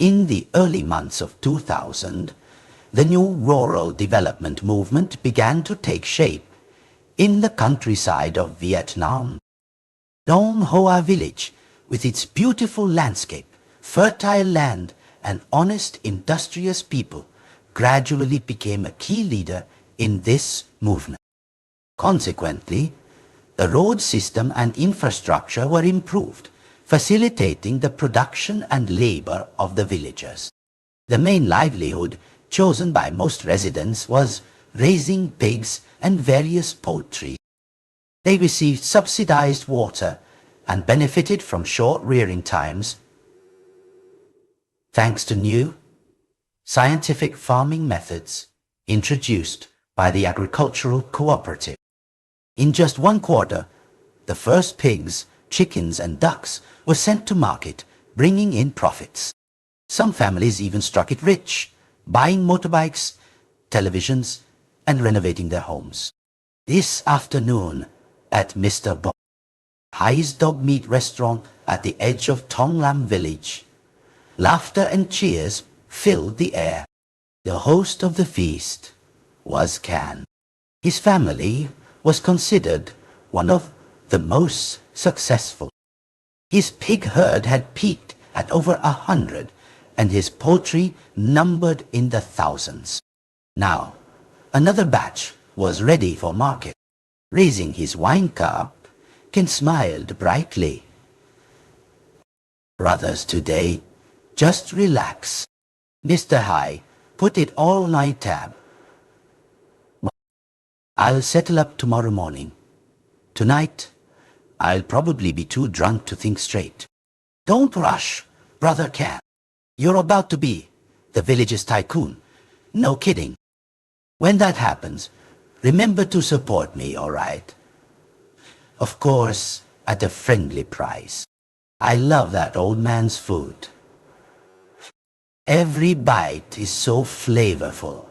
In the early months of 2000, the new rural development movement began to take shape in the countryside of Vietnam. Dong Hoa village, with its beautiful landscape, fertile land, and honest, industrious people, gradually became a key leader in this movement. Consequently, the road system and infrastructure were improved, facilitating the production and labor of the villagers. The main livelihood chosen by most residents was raising pigs and various poultry. They received subsidized water and benefited from short rearing times thanks to new scientific farming methods introduced by the agricultural cooperative. In just 1 quarter, the first pigs, chickens, and ducks were sent to market, bringing in profits. Some families even struck it rich, buying motorbikes, televisions, and renovating their homes. This afternoon, at Mr. Bo Hai's dog meat restaurant at the edge of Tong Lam village, laughter and cheers filled the air. The host of the feast was Can. His family was considered one of the most successful. His pig herd had peaked at over 100, and his poultry numbered in the thousands. Now, another batch was ready for market. Raising his wine cup, Ken smiled brightly. Brothers today, just relax. Mr. Hai put it all on my tab. I'll settle up tomorrow morning. Tonight, I'll probably be too drunk to think straight. Don't rush, Brother Can. You're about to be the village's tycoon. No kidding. When that happens, remember to support me, all right? Of course, at a friendly price. I love that old man's food. Every bite is so flavorful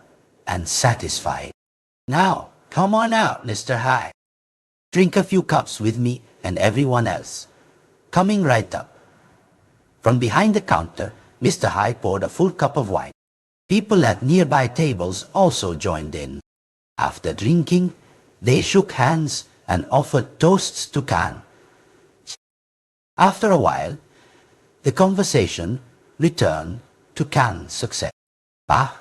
and satisfying. Now, come on out, Mr. Hai. Drink a few cups with me and everyone else. Coming right up. From behind the counter, Mr. Hai poured a full cup of wine. People at nearby tables also joined in. After drinking, they shook hands and offered toasts to Can. After a while, the conversation returned to Can's success. Bah,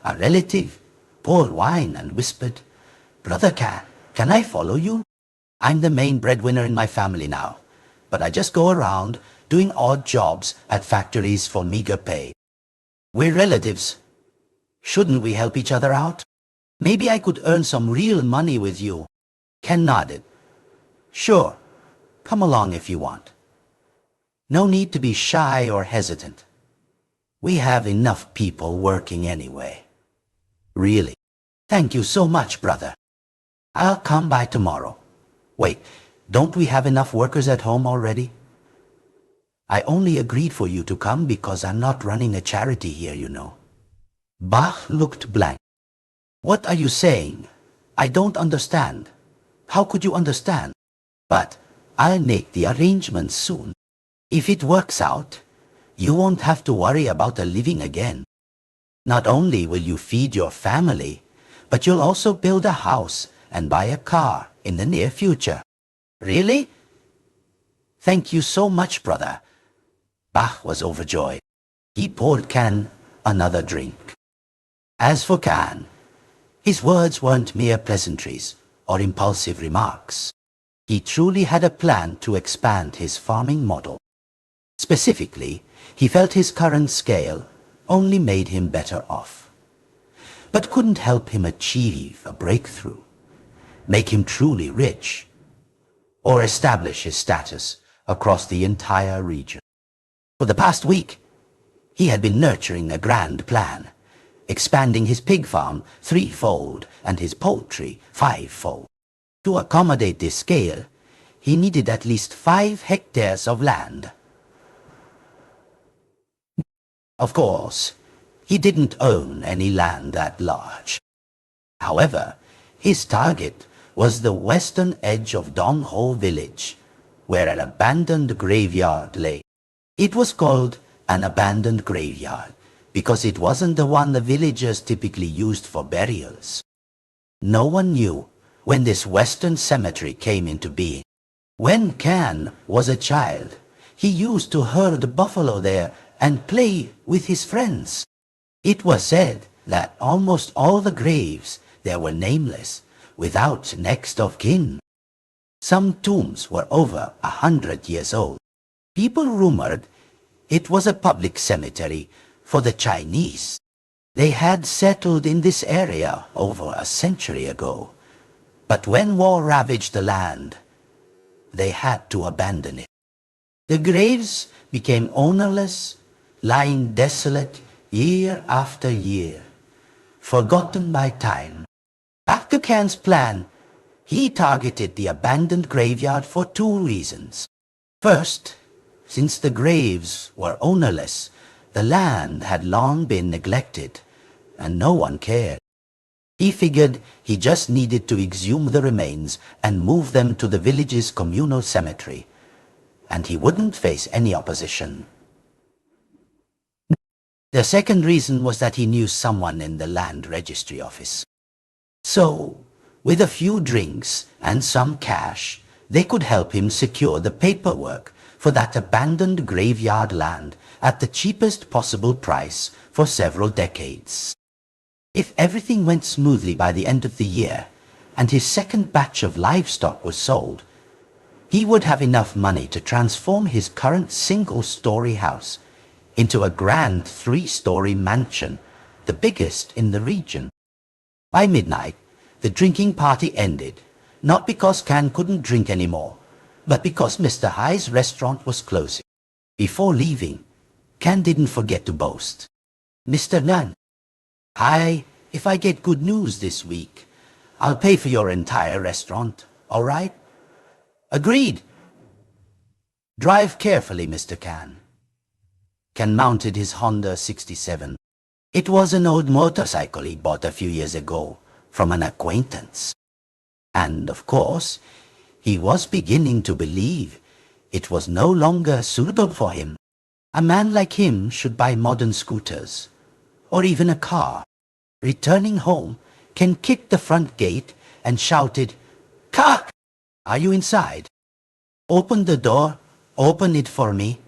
a relative, poured wine and whispered, Brother can I follow you? I'm the main breadwinner in my family now, but I just go around doing odd jobs at factories for meager pay. We're relatives. Shouldn't we help each other out? Maybe I could earn some real money with you. Ken nodded. Sure, come along if you want. No need to be shy or hesitant. We have enough people working anyway. Really. Thank you so much, brother. I'll come by tomorrow. Wait, don't we have enough workers at home already? I only agreed for you to come because I'm not running a charity here, you know. Bach looked blank. What are you saying? I don't understand. How could you understand? But I'll make the arrangements soon. If it works out, you won't have to worry about a living again. Not only will you feed your family, but you'll also build a house and buy a car in the near future. Really? Thank you so much, brother. Bach was overjoyed. He poured Can another drink. As for Can, his words weren't mere pleasantries or impulsive remarks. He truly had a plan to expand his farming model. Specifically, he felt his current scale only made him better off, but couldn't help him achieve a breakthrough, make him truly rich, or establish his status across the entire region. For the past week, he had been nurturing a grand plan, expanding his pig farm 3-fold and his poultry 5-fold. To accommodate this scale, he needed at least 5 hectares of land. Of course, he didn't own any land that large. However, his target was the western edge of Dong Ho village, where an abandoned graveyard lay. It was called an abandoned graveyard, because it wasn't the one the villagers typically used for burials. No one knew when this western cemetery came into being. When Can was a child, he used to herd buffalo there and play with his friends. It was said that almost all the graves there were nameless, without next of kin. Some tombs were over 100 years old. People rumored it was a public cemetery for the Chinese. They had settled in this area over a century ago. But when war ravaged the land, they had to abandon it. The graves became ownerless, lying desolate year after year, forgotten by time. After Can's plan, he targeted the abandoned graveyard for two reasons. First, since the graves were ownerless, the land had long been neglected, and no one cared. He figured he just needed to exhume the remains and move them to the village's communal cemetery, and he wouldn't face any opposition. The second reason was that he knew someone in the land registry office. So, with a few drinks and some cash, they could help him secure the paperwork for that abandoned graveyard land at the cheapest possible price for several decades. If everything went smoothly by the end of the year, and his second batch of livestock was sold, he would have enough money to transform his current single-story house into a grand 3-story mansion, the biggest in the region. By midnight, the drinking party ended, not because Can couldn't drink anymore, but because Mr. Hai's restaurant was closing. Before leaving, Can didn't forget to boast. "Mr. Nan, if I get good news this week, I'll pay for your entire restaurant, all right?" "Agreed." "Drive carefully, Mr. Can." Can mounted his Honda 67. It was an old motorcycle he bought a few years ago from an acquaintance. And, of course, he was beginning to believe it was no longer suitable for him. A man like him should buy modern scooters, or even a car. Returning home, Ken kicked the front gate and shouted, "Kak! Are you inside? Open the door, open it for me."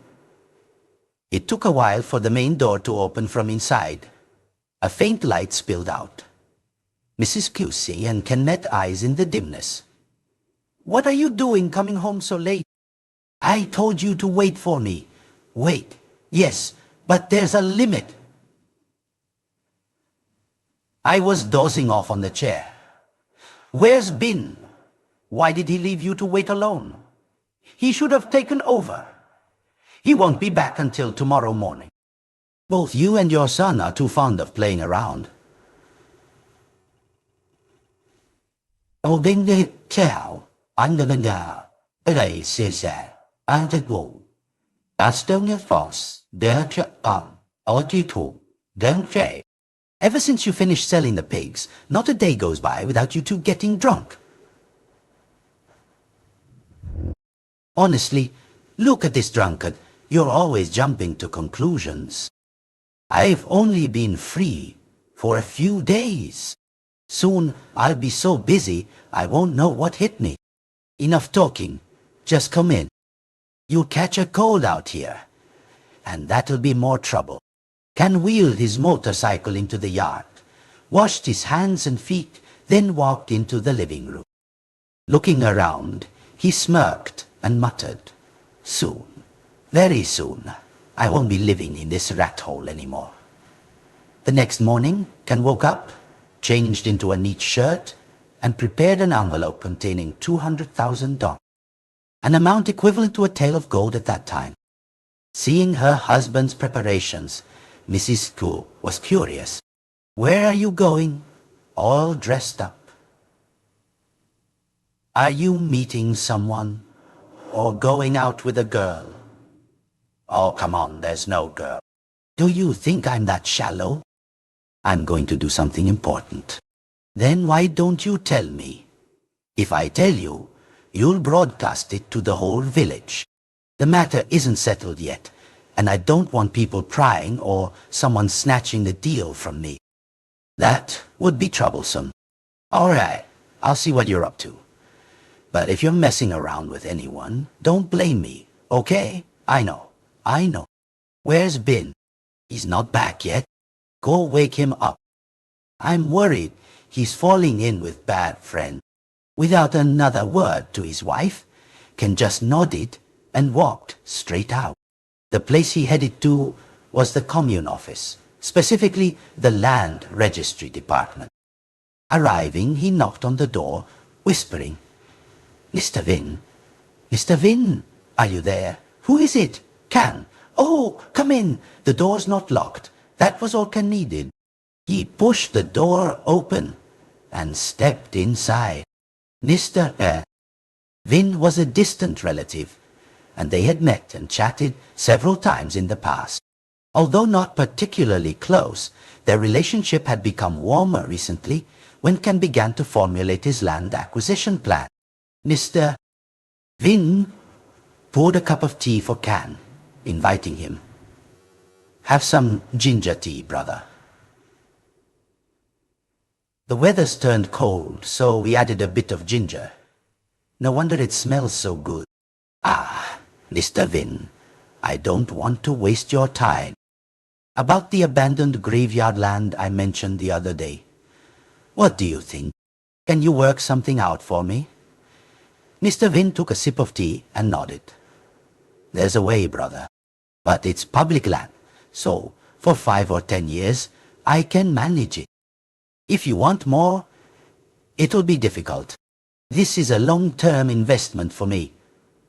It took a while for the main door to open from inside. A faint light spilled out. Mrs. Cusey and Ken met eyes in the dimness. "What are you doing coming home so late?" "I told you to wait for me." "Wait, yes, but there's a limit." "I was dozing off on the chair." "Where's Ben? Why did he leave you to wait alone? He should have taken over. He won't be back until tomorrow morning. Both you and your son are too fond of playing around." "Ồ bên đi chào, anh đã nhà, ở đây xe xe, anh thích ngủ. Đã still nhất force, để cho ở chi thủ, đến trẻ." "Ever since you finished selling the pigs, not a day goes by without you two getting drunk." "Honestly, look at this drunkard. You're always jumping to conclusions. I've only been free for a few days. Soon I'll be so busy I won't know what hit me." "Enough talking. Just come in. You'll catch a cold out here, and that'll be more trouble." Can wheeled his motorcycle into the yard, washed his hands and feet, then walked into the living room. Looking around, he smirked and muttered, "Soon, very soon, I won't be living in this rat hole anymore." The next morning, Ken woke up, changed into a neat shirt, and prepared an envelope containing $200,000, an amount equivalent to a tael of gold at that time. Seeing her husband's preparations, Mrs. Koo was curious. "Where are you going, all dressed up? Are you meeting someone, or going out with a girl?" "Oh, come on, there's no girl." "Do you think I'm that shallow?" "I'm going to do something important." "Then why don't you tell me? If I tell you, you'll broadcast it to the whole village. The matter isn't settled yet, and I don't want people prying or someone snatching the deal from me. That would be troublesome. All right, I'll see what you're up to. But if you're messing around with anyone, don't blame me, okay? I know. Where's Bin? He's not back yet. Go wake him up. I'm worried he's falling in with bad friend. Without another word to his wife, Ken just nodded and walked straight out. The place he headed to was the commune office, specifically the land registry department. Arriving, he knocked on the door, whispering, "Mr. Vin? Mr. Vin, are you there? Who is it? Can? Oh, come in. The door's not locked. That was all Can needed." He pushed the door open and stepped inside. Mr. Vin was a distant relative, and they had met and chatted several times in the past. Although not particularly close, their relationship had become warmer recently when Ken began to formulate his land acquisition plan. Mr. Vin poured a cup of tea for Can, inviting him. "Have some ginger tea, brother." The weather's turned cold, so we added a bit of ginger. No wonder it smells so good. "Ah, Mr. Vin, I don't want to waste your time. About the abandoned graveyard land I mentioned the other day. What do you think? Can you work something out for me?" Mr. Vin took a sip of tea and nodded. "There's a way, brother. But it's public land, so for 5 or 10 years, I can manage it. If you want more, it'll be difficult. This is a long-term investment for me.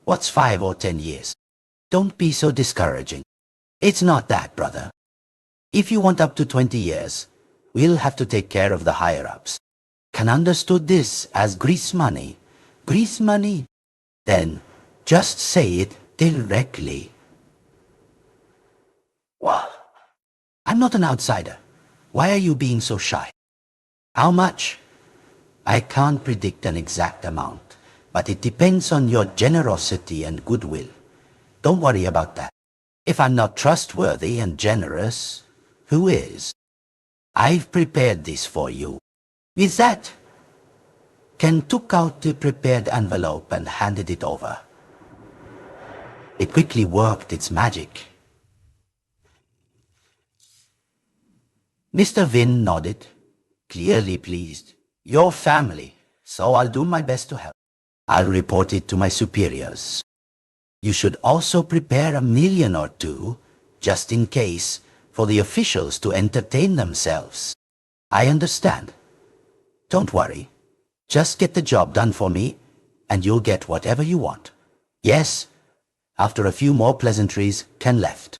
What's 5 or 10 years? Don't be so discouraging. It's not that, brother. If you want up to 20 years, we'll have to take care of the higher-ups. Can understood this as grease money. Grease money? Then just say it directly." "What? I'm not an outsider. Why are you being so shy?" "How much?" "I can't predict an exact amount, but it depends on your generosity and goodwill. Don't worry about that. If I'm not trustworthy and generous, who is? I've prepared this for you." With that, Ken took out the prepared envelope and handed it over. It quickly worked its magic. Mr. Vin nodded, clearly pleased. "Your family, so I'll do my best to help. I'll report it to my superiors. You should also prepare $1 million or $2, just in case, for the officials to entertain themselves." "I understand. Don't worry. Just get the job done for me, and you'll get whatever you want." "Yes." After a few more pleasantries, Ken left.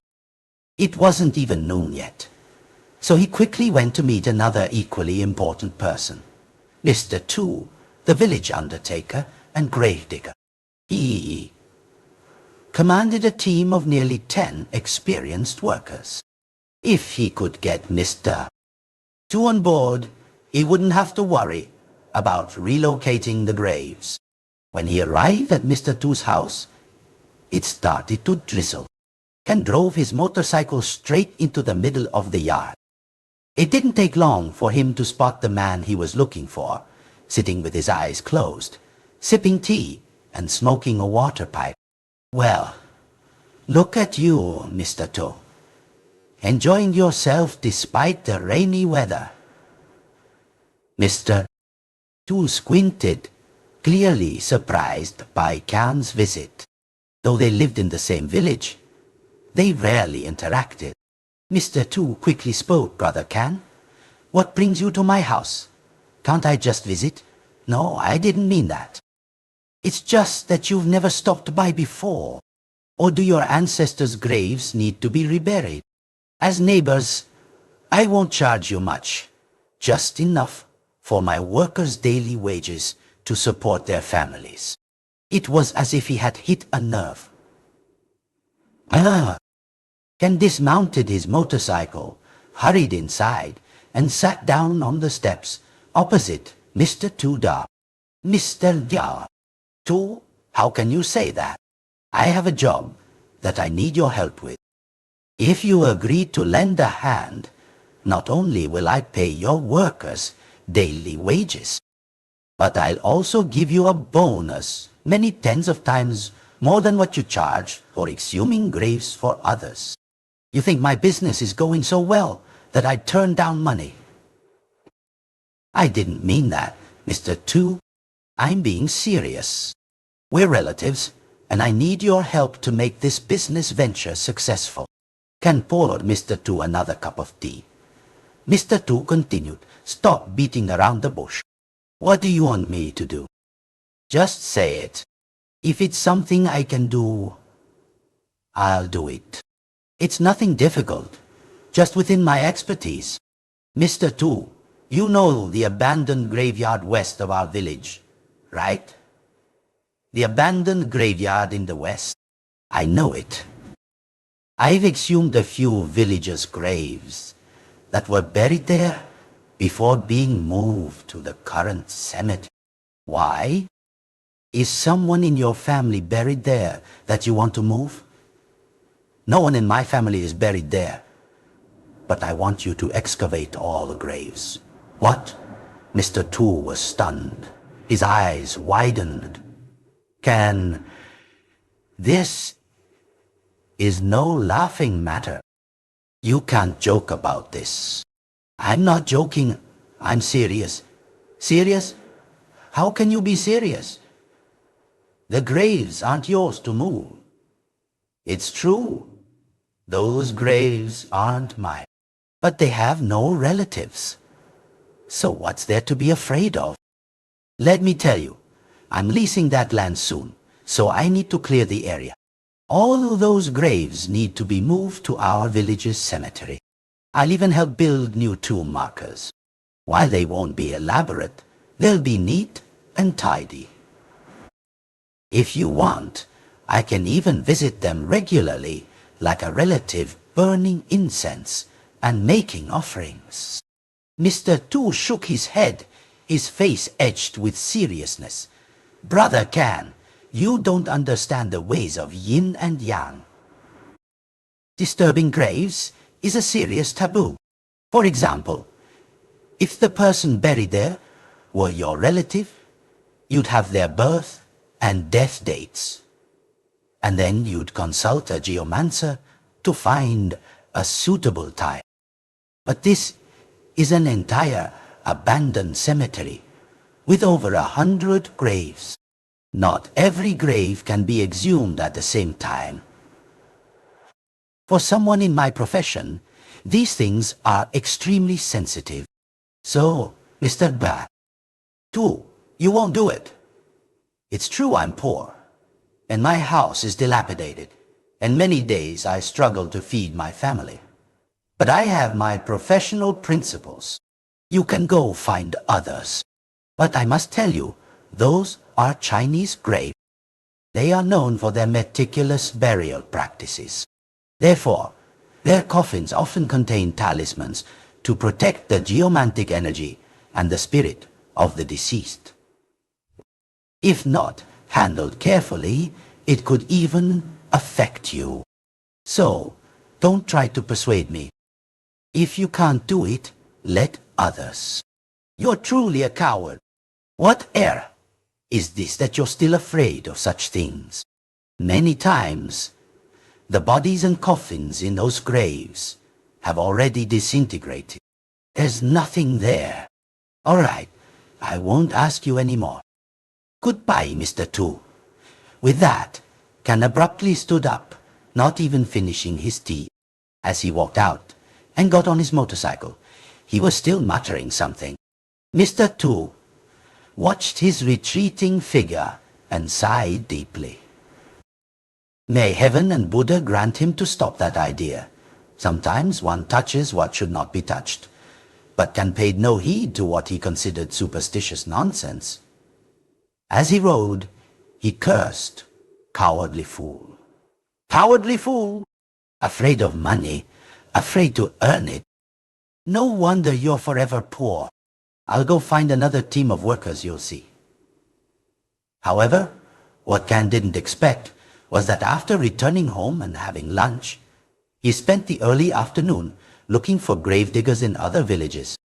It wasn't even noon yet, so he quickly went to meet another equally important person, Mr. Tu, the village undertaker and gravedigger. He commanded a team of nearly 10 experienced workers. If he could get Mr. Tu on board, he wouldn't have to worry about relocating the graves. When he arrived at Mr. Tu's house, it started to drizzle. Ken drove his motorcycle straight into the middle of the yard. It didn't take long for him to spot the man he was looking for, sitting with his eyes closed, sipping tea and smoking a water pipe. "Well, look at you, Mr. Tu. Enjoying yourself despite the rainy weather." Mr. Tu squinted, clearly surprised by Can's visit. Though they lived in the same village, they rarely interacted. Mr. Tu quickly spoke, "Brother Can, what brings you to my house? Can't I just visit?" "No, I didn't mean that. It's just that you've never stopped by before. Or do your ancestors' graves need to be reburied? As neighbors, I won't charge you much, just enough for my workers' daily wages to support their families." It was as if he had hit a nerve. Ken dismounted his motorcycle, hurried inside, and sat down on the steps opposite Mr. Tu Da. "Mr. Da, Tu, how can you say that? I have a job that I need your help with." If you agree to lend a hand, not only will I pay your workers daily wages, but I'll also give you a bonus many tens of times more than what you charge for exhuming graves for others. You think my business is going so well that I'd turn down money? I didn't mean that, Mr. Tu. I'm being serious. We're relatives, and I need your help to make this business venture successful. Can pour Mr. Tu another cup of tea? Mr. Tu continued, "Stop beating around the bush. What do you want me to do? Just say it. If it's something I can do, I'll do it. It's nothing difficult, just within my expertise. Mr. Tu, you know the abandoned graveyard west of our village, right? The abandoned graveyard in the west. I know it. I've exhumed a few villagers' graves that were buried there before being moved to the current cemetery. Why? Is someone in your family buried there that you want to move? No one in my family is buried there, but I want you to excavate all the graves." "What?" Mr. Tu was stunned. His eyes widened. This is no laughing matter. You can't joke about this." "I'm not joking. I'm serious." "Serious? How can you be serious? The graves aren't yours to move." "It's true. Those graves aren't mine. But they have no relatives. So what's there to be afraid of? Let me tell you, I'm leasing that land soon, so I need to clear the area. All of those graves need to be moved to our village's cemetery. I'll even help build new tomb markers. While they won't be elaborate, they'll be neat and tidy. If you want, I can even visit them regularly, like a relative, burning incense and making offerings." Mr. Tu shook his head, his face etched with seriousness. "Brother Can, you don't understand the ways of yin and yang. Disturbing graves is a serious taboo. For example, if the person buried there were your relative, you'd have their birth and death dates. And then you'd consult a geomancer to find a suitable time. But this is an entire abandoned cemetery with over 100 graves. Not every grave can be exhumed at the same time. For someone in my profession, these things are extremely sensitive. So, Mr. Tu, you won't do it. It's true I'm poor, and my house is dilapidated, and many days I struggle to feed my family. But I have my professional principles. You can go find others. But I must tell you, those are Chinese graves. They are known for their meticulous burial practices. Therefore, their coffins often contain talismans to protect the geomantic energy and the spirit of the deceased. If not handled carefully, it could even affect you. So, don't try to persuade me. If you can't do it, let others. You're truly a coward. What air is this that you're still afraid of such things? Many times, the bodies and coffins in those graves have already disintegrated. There's nothing there. All right, I won't ask you any more. Goodbye, Mr. Tu." With that, Can abruptly stood up, not even finishing his tea. As he walked out and got on his motorcycle, he was still muttering something. Mr. Tu watched his retreating figure and sighed deeply. May heaven and Buddha grant him to stop that idea. Sometimes one touches what should not be touched, but Can paid no heed to what he considered superstitious nonsense. As he rode, he cursed, "Cowardly fool! Cowardly fool! Afraid of money, afraid to earn it. No wonder you're forever poor. I'll go find another team of workers, you'll see." However, what Can didn't expect was that after returning home and having lunch, He spent the early afternoon looking for gravediggers in other villages.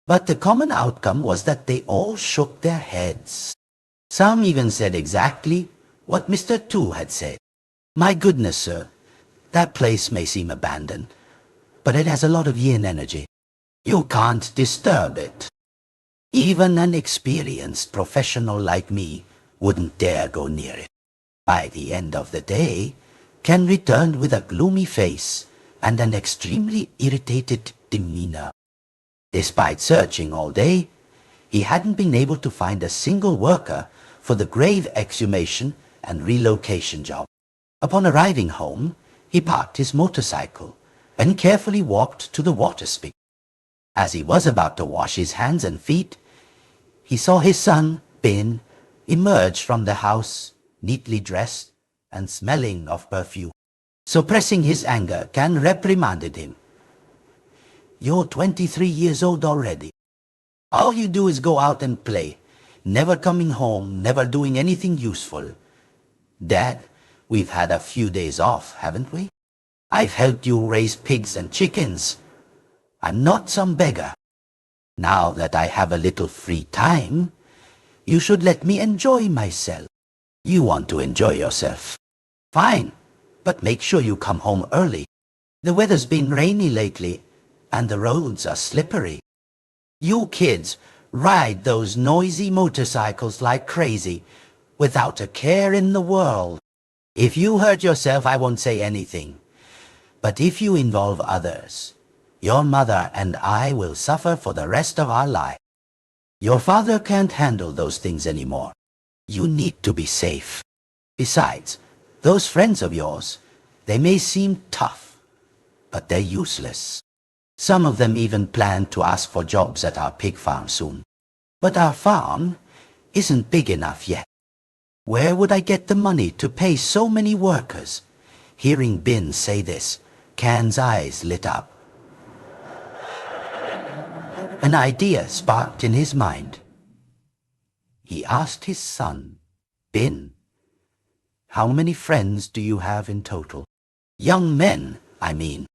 But the common outcome was that they all shook their heads. Some even said exactly what Mr. Tu had said. My goodness, sir, that place may seem abandoned, but it has a lot of yin energy. You can't disturb it. Even an experienced professional like me wouldn't dare go near it. By the end of the day, Ken returned with a gloomy face and an extremely irritated demeanor. Despite searching all day, he hadn't been able to find a single worker for the grave exhumation and relocation job. Upon arriving home, he parked his motorcycle and carefully walked to the water spigot. As he was about to wash his hands and feet, he saw his son, Ben, emerge from the house, neatly dressed and smelling of perfume. Suppressing his anger, Can reprimanded him. You're 23 years old already. All you do is go out and play, never coming home, never doing anything useful. Dad, we've had a few days off, haven't we? I've helped you raise pigs and chickens. I'm not some beggar. Now that I have a little free time, you should let me enjoy myself. You want to enjoy yourself. Fine, but make sure you come home early. The weather's been rainy lately, and the roads are slippery. You kids ride those noisy motorcycles like crazy, without a care in the world. If you hurt yourself, I won't say anything. But if you involve others, your mother and I will suffer for the rest of our life. Your father can't handle those things anymore. You need to be safe. Besides, those friends of yours, they may seem tough, but they're useless. Some of them even plan to ask for jobs at our pig farm soon. But our farm isn't big enough yet. Where would I get the money to pay so many workers? Hearing Ben say this, Can's eyes lit up. An idea sparked in his mind. He asked his son, Ben, how many friends do you have in total? Young men, I mean,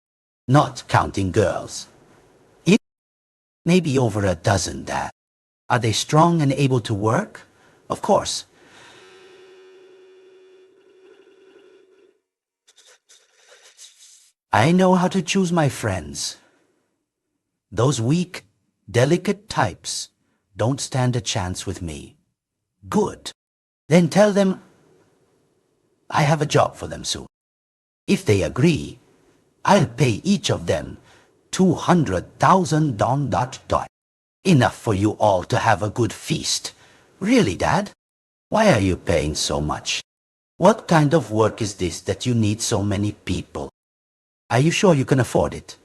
not counting girls. Maybe over a dozen, Dad. Are they strong and able to work? Of course. I know how to choose my friends. Those weak, delicate types don't stand a chance with me. Good. Then tell them I have a job for them soon. If they agree, I'll pay each of them 200,000 don. Enough for you all to have a good feast. Really, Dad? Why are you paying so much? What kind of work is this that you need so many people? Are you sure you can afford it?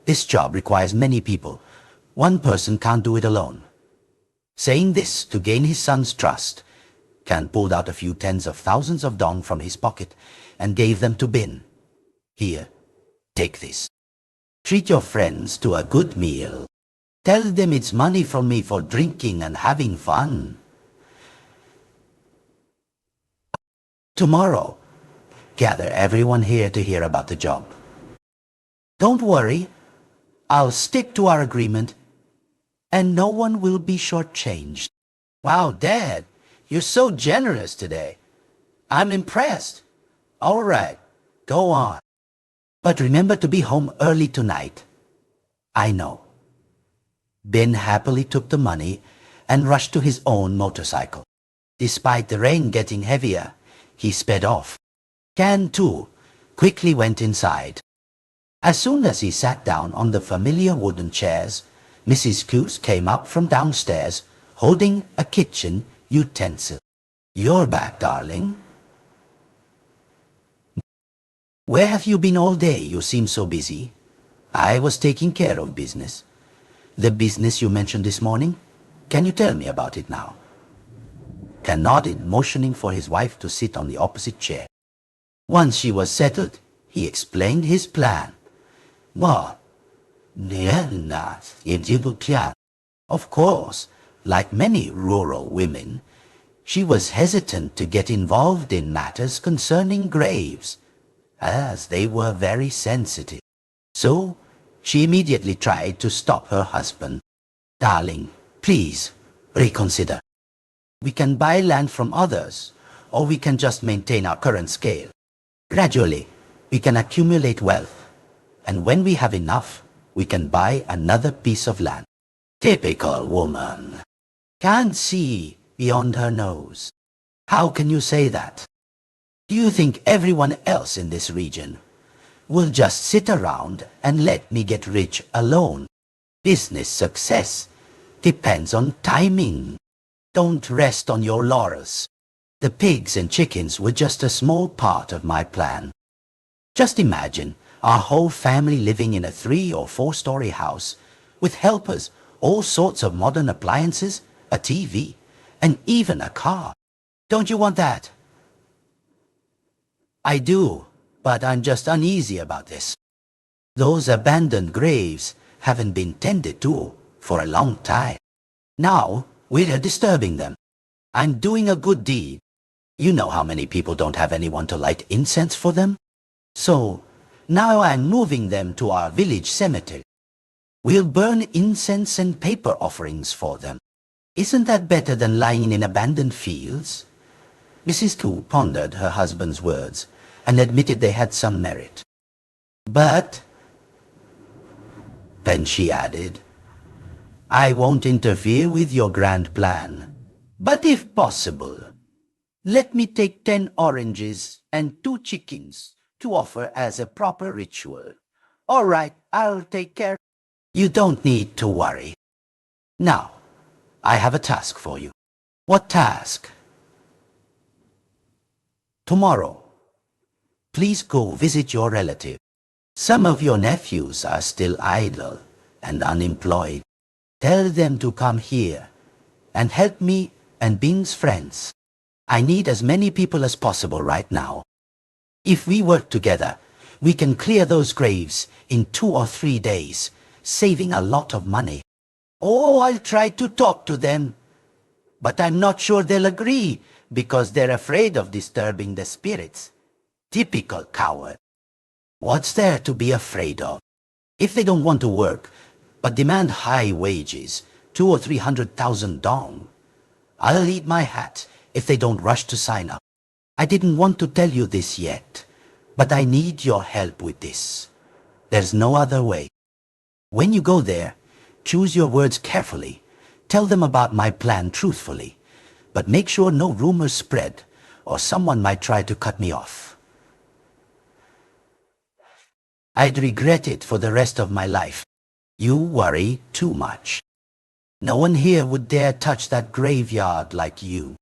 This job requires many people. One person can't do it alone. Saying this to gain his son's trust, Can pulled out a few tens of thousands of dong from his pocket and gave them to Ben. Here, take this. Treat your friends to a good meal. Tell them it's money from me for drinking and having fun. Tomorrow, gather everyone here to hear about the job. Don't worry, I'll stick to our agreement, and no one will be shortchanged. Wow, Dad, you're so generous today. I'm impressed. All right, go on. But remember to be home early tonight. I know. Ben happily took the money and rushed to his own motorcycle. Despite the rain getting heavier, he sped off. Can, too, quickly went inside. As soon as he sat down on the familiar wooden chairs, Mrs. Coos came up from downstairs, holding a kitchen utensil. You're back, darling. Where have you been all day? You seem so busy. I was taking care of business. The business you mentioned this morning? Can you tell me about it now? Can nodded, motioning for his wife to sit on the opposite chair. Once she was settled, he explained his plan. Well, of course, like many rural women, she was hesitant to get involved in matters concerning graves. as they were very sensitive. So she immediately tried to stop her husband. Darling, please reconsider. We can buy land from others, or we can just maintain our current scale. Gradually, we can accumulate wealth, and when we have enough, we can buy another piece of land. Typical woman. Can't see beyond her nose. How can you say that? Do you think everyone else in this region will just sit around and let me get rich alone? Business success depends on timing. Don't rest on your laurels. The pigs and chickens were just a small part of my plan. Just imagine our whole family living in a 3- or 4-story house with helpers, all sorts of modern appliances, a TV, and even a car. Don't you want that? I do, but I'm just uneasy about this. Those abandoned graves haven't been tended to for a long time. Now we're disturbing them. I'm doing a good deed. You know how many people don't have anyone to light incense for them? So now I'm moving them to our village cemetery. We'll burn incense and paper offerings for them. Isn't that better than lying in abandoned fields? Mrs. Ku pondered her husband's words and admitted they had some merit. But, then she added, I won't interfere with your grand plan. But if possible, let me take 10 oranges and 2 chickens to offer as a proper ritual. All right, I'll take care. You don't need to worry. Now, I have a task for you. What task? Tomorrow, please go visit your relative. Some of your nephews are still idle and unemployed. Tell them to come here and help me and Bing's friends. I need as many people as possible right now. If we work together, we can clear those graves in 2 or 3 days, saving a lot of money. Oh, I'll try to talk to them. But I'm not sure they'll agree because they're afraid of disturbing the spirits. Typical coward. What's there to be afraid of? If they don't want to work, but demand high wages, 200,000 or 300,000 dong, I'll eat my hat if they don't rush to sign up. I didn't want to tell you this yet, but I need your help with this. There's no other way. When you go there, choose your words carefully. Tell them about my plan truthfully, but make sure no rumors spread or someone might try to cut me off. I'd regret it for the rest of my life. You worry too much. No one here would dare touch that graveyard like you.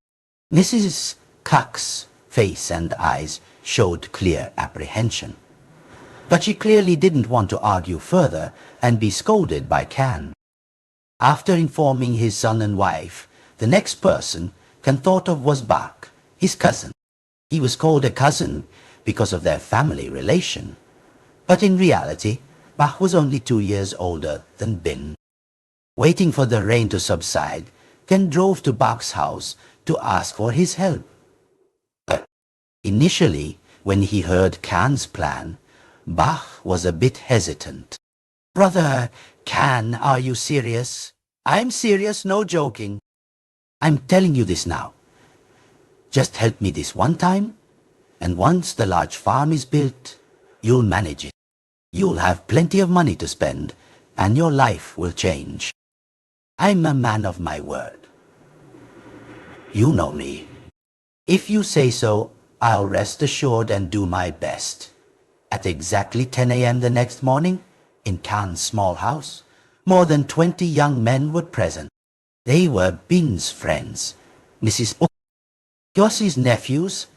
Mrs. Cuck's face and eyes showed clear apprehension. But she clearly didn't want to argue further and be scolded by Can. After informing his son and wife, the next person Can thought of was Bak, his cousin. He was called a cousin because of their family relation. But in reality, Bak was only 2 years older than Bin. Waiting for the rain to subside, Ken drove to Bak's house to ask for his help. Initially, when he heard Can's plan, Bak was a bit hesitant. Brother Can, are you serious? I'm serious, no joking. I'm telling you this now. Just help me this one time, and once the large farm is built, you'll manage it. You'll have plenty of money to spend, and your life will change. I'm a man of my word. You know me. If you say so, I'll rest assured and do my best. At exactly 10 a.m. the next morning, in Can's small house, more than 20 young men were present. They were Bin's friends, Mrs. Yossi's nephews,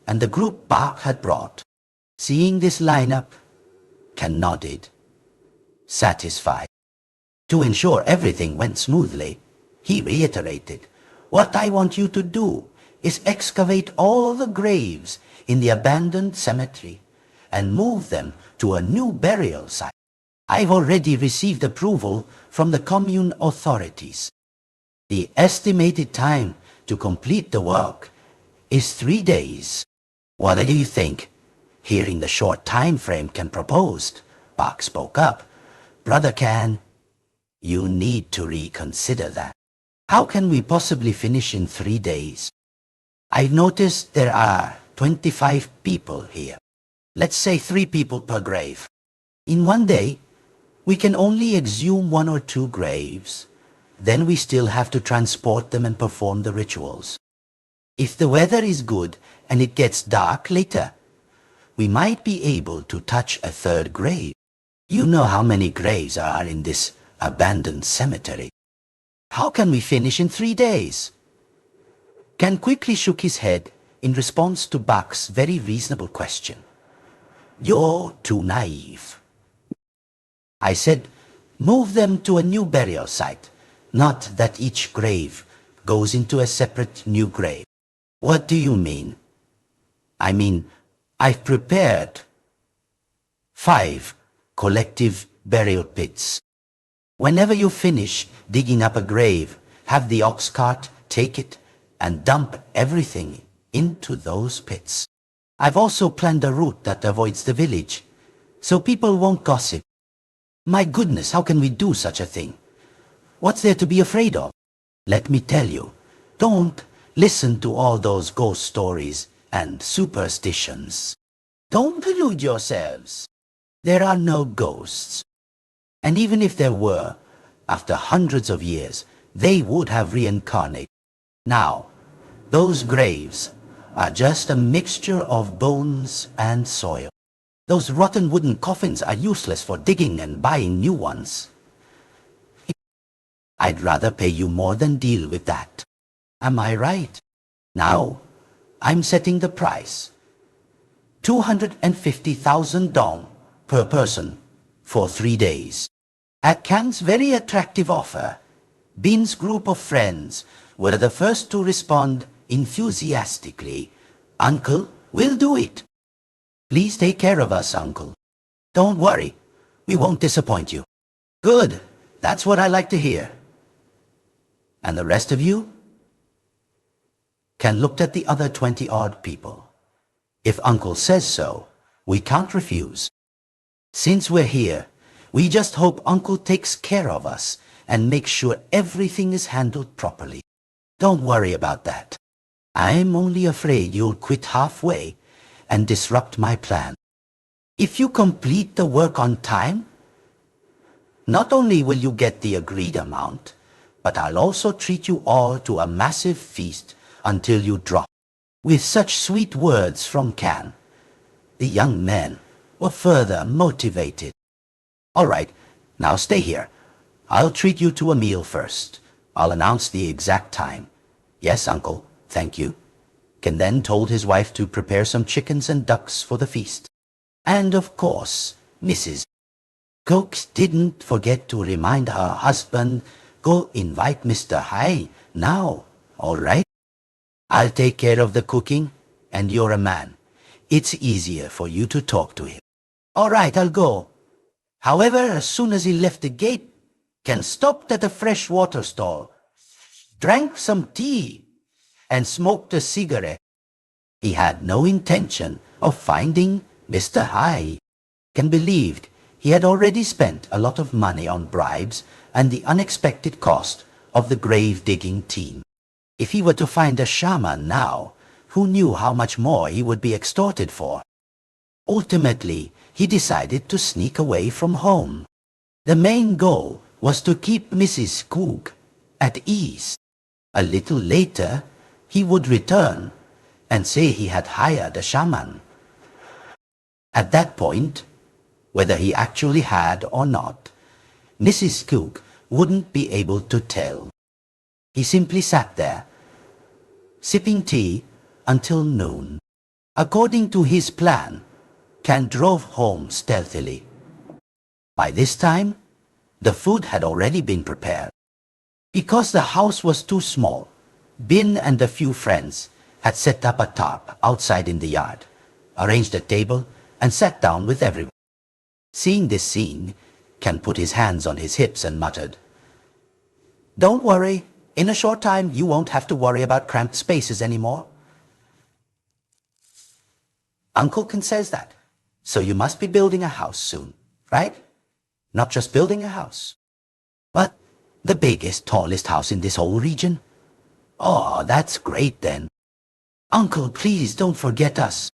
and the group Bak had brought. Seeing this lineup, Can nodded, satisfied. To ensure everything went smoothly, he reiterated, "What I want you to do is excavate all the graves in the abandoned cemetery and move them to a new burial site. I've already received approval from the commune authorities. The estimated time to complete the work is 3 days. What do you think? Hearing the short time frame Ken proposed, Bach spoke up. Brother Ken, you need to reconsider that. How can we possibly finish in 3 days? I've noticed there are 25 people here. Let's say 3 people per grave. In 1 day, we can only exhume 1 or 2 graves. Then we still have to transport them and perform the rituals. If the weather is good and it gets dark later, we might be able to touch a 3rd grave. You know how many graves are in this abandoned cemetery. How can we finish in 3 days? Ken quickly shook his head in response to Bach's very reasonable question. You're too naive. I said, move them to a new burial site, not that each grave goes into a separate new grave. What do you mean? I mean, I've prepared 5 collective burial pits. Whenever you finish digging up a grave, have the ox cart take it and dump everything into those pits. I've also planned a route that avoids the village, so people won't gossip. My goodness, how can we do such a thing? What's there to be afraid of? Let me tell you, don't listen to all those ghost stories and superstitions. Don't delude yourselves. There are no ghosts. And even if there were, after hundreds of years, they would have reincarnated. Now, those graves are just a mixture of bones and soil. Those rotten wooden coffins are useless for digging and buying new ones. I'd rather pay you more than deal with that. Am I right? Now, I'm setting the price. 250,000 dong per person for 3 days. At Kan's very attractive offer, Bin's group of friends were the first to respond enthusiastically. Uncle, we'll do it. Please take care of us, Uncle. Don't worry, we won't disappoint you. Good, that's what I like to hear. And the rest of you? Kan looked at the other 20-odd people. If Uncle says so, we can't refuse. Since we're here, we just hope Uncle takes care of us and makes sure everything is handled properly. Don't worry about that. I'm only afraid you'll quit halfway and disrupt my plan. If you complete the work on time, not only will you get the agreed amount, but I'll also treat you all to a massive feast until you drop. With such sweet words from Kan, the young men were further motivated. All right, now stay here. I'll treat you to a meal first. I'll announce the exact time. Yes, Uncle, thank you. Kan then told his wife to prepare some chickens and ducks for the feast. And of course, Mrs. Coates didn't forget to remind her husband, go invite Mr. Hai now, all right? I'll take care of the cooking, and you're a man. It's easier for you to talk to him. All right, I'll go. However, as soon as he left the gate, Ken stopped at a fresh water stall, drank some tea, and smoked a cigarette. He had no intention of finding Mr. Hai. Ken believed he had already spent a lot of money on bribes and the unexpected cost of the grave-digging team. If he were to find a shaman now, who knew how much more he would be extorted for? Ultimately, he decided to sneak away from home. The main goal was to keep Mrs. Cook at ease. A little later, he would return and say he had hired a shaman. At that point, whether he actually had or not, Mrs. Cook wouldn't be able to tell. He simply sat there, sipping tea until noon. According to his plan, Kan drove home stealthily. By this time, the food had already been prepared. Because the house was too small, Bin and a few friends had set up a tarp outside in the yard, arranged a table, and sat down with everyone. Seeing this scene, Kan put his hands on his hips and muttered, "Don't worry, in a short time you won't have to worry about cramped spaces anymore." Uncle Kan says that. So you must be building a house soon, right? Not just building a house, but the biggest, tallest house in this whole region. Oh, that's great then. Uncle, please don't forget us.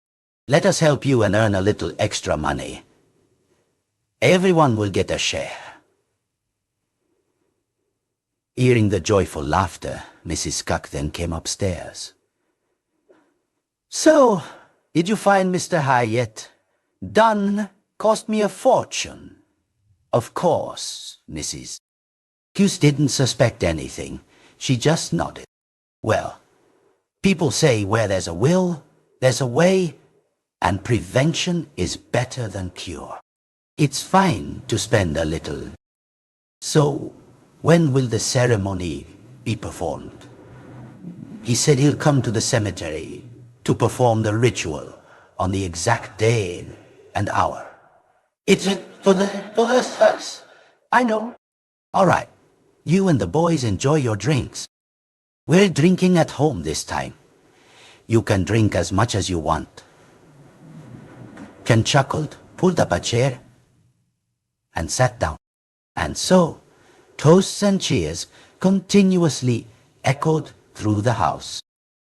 Let us help you and earn a little extra money. Everyone will get a share. Hearing the joyful laughter, Mrs. Cuck then came upstairs. So, did you find Mr. High yet? Done cost me a fortune. Of course, Mrs. Hughes didn't suspect anything. She just nodded. Well, people say where there's a will, there's a way, and prevention is better than cure. It's fine to spend a little. So, when will the ceremony be performed? He said he'll come to the cemetery to perform the ritual on the exact day and hour. It's for us. I know. All right. You and the boys enjoy your drinks. We're drinking at home this time. You can drink as much as you want. Ken chuckled, pulled up a chair, and sat down. And so, toasts and cheers continuously echoed through the house.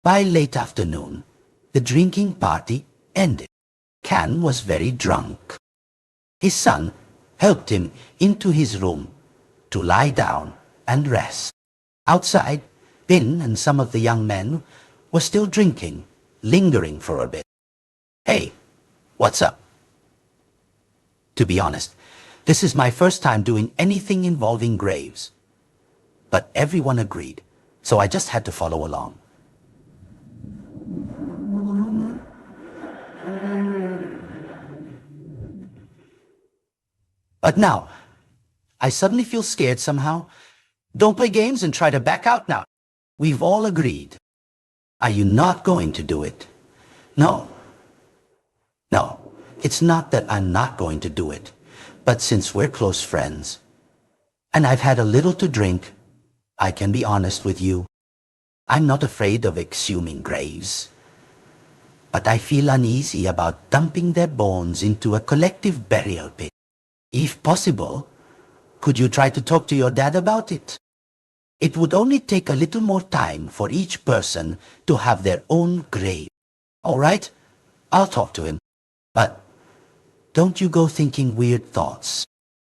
By late afternoon, the drinking party ended. Can was very drunk. His son helped him into his room to lie down and rest. Outside, Ben and some of the young men were still drinking, lingering for a bit. Hey, what's up? To be honest, this is my first time doing anything involving graves. But everyone agreed, so I just had to follow along. But now, I suddenly feel scared somehow. Don't play games and try to back out now. We've all agreed. Are you not going to do it? No. No, it's not that I'm not going to do it. But since we're close friends, and I've had a little to drink, I can be honest with you. I'm not afraid of exhuming graves. But I feel uneasy about dumping their bones into a collective burial pit. If possible, could you try to talk to your dad about it? It would only take a little more time for each person to have their own grave. All right? I'll talk to him. But don't you go thinking weird thoughts.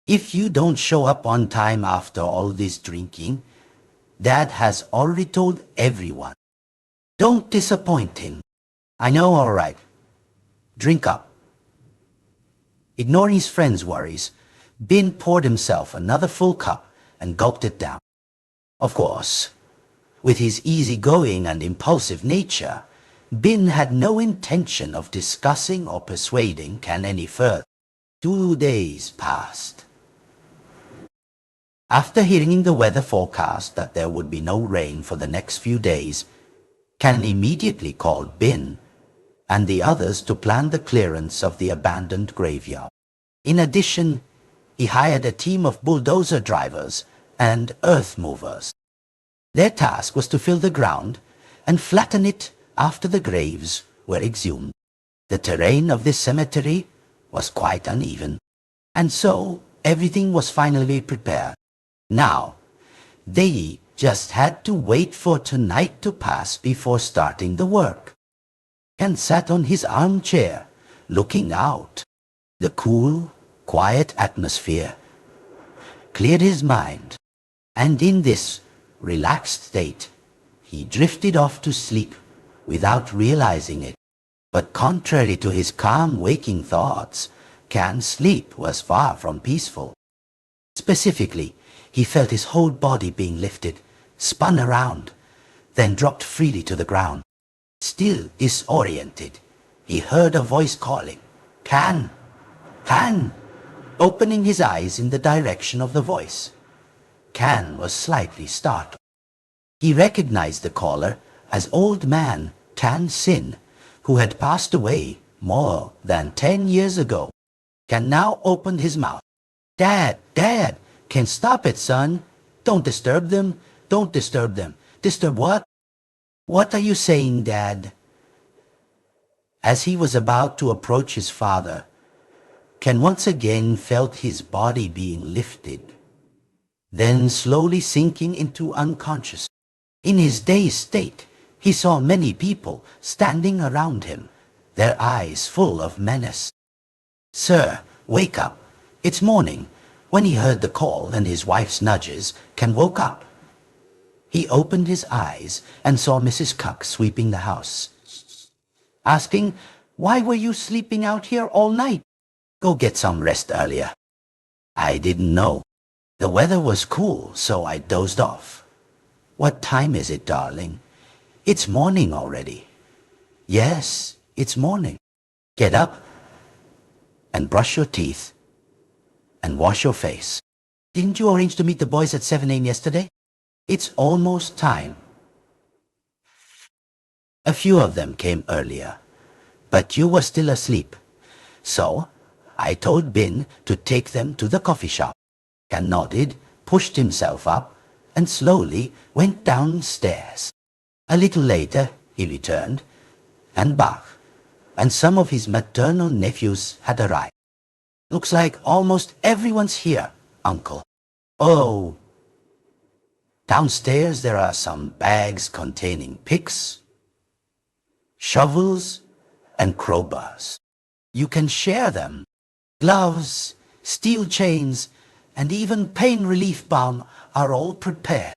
If you don't show up on time after all this drinking, Dad has already told everyone. Don't disappoint him. I know, all right. Drink up. Ignoring his friend's worries, Ben poured himself another full cup and gulped it down. Of course, with his easygoing and impulsive nature, Ben had no intention of discussing or persuading Ken any further. 2 days passed. After hearing the weather forecast that there would be no rain for the next few days, Ken immediately called Ben and the others to plan the clearance of the abandoned graveyard. In addition, he hired a team of bulldozer drivers and earth movers. Their task was to fill the ground and flatten it after the graves were exhumed. The terrain of this cemetery was quite uneven, and so everything was finally prepared. Now, they just had to wait for tonight to pass before starting the work. Ken sat on his armchair, looking out. The cool, quiet atmosphere cleared his mind, and in this relaxed state, he drifted off to sleep without realizing it. But contrary to his calm waking thoughts, Ken's sleep was far from peaceful. Specifically, he felt his whole body being lifted, spun around, then dropped freely to the ground. Still disoriented, he heard a voice calling, "Ken! Ken!" Opening his eyes in the direction of the voice, Ken was slightly startled. He recognized the caller as old man Tan Sin, who had passed away more than 10 years ago. Ken now opened his mouth. "Dad, Dad, Ken, stop it, son. Don't disturb them. Don't disturb them." "Disturb what? What are you saying, Dad?" As he was about to approach his father, Ken once again felt his body being lifted, then slowly sinking into unconsciousness. In his dazed state, he saw many people standing around him, their eyes full of menace. "Sir, wake up. It's morning." When he heard the call and his wife's nudges, Ken woke up. He opened his eyes and saw Mrs. Cuck sweeping the house, asking, "Why were you sleeping out here all night? Go get some rest earlier." "I didn't know. The weather was cool, so I dozed off." "What time is it, darling?" "It's morning already." "Yes, it's morning. Get up and brush your teeth and wash your face. Didn't you arrange to meet the boys at 7 a.m. yesterday? It's almost time." "A few of them came earlier, but you were still asleep. So I told Bin to take them to the coffee shop." Ken nodded, pushed himself up, and slowly went downstairs. A little later he returned, and Bach and some of his maternal nephews had arrived. "Looks like almost everyone's here, Uncle." "Oh." Downstairs there are some bags containing picks, shovels, and crowbars. You can share them. Gloves, steel chains, and even pain relief balm are all prepared.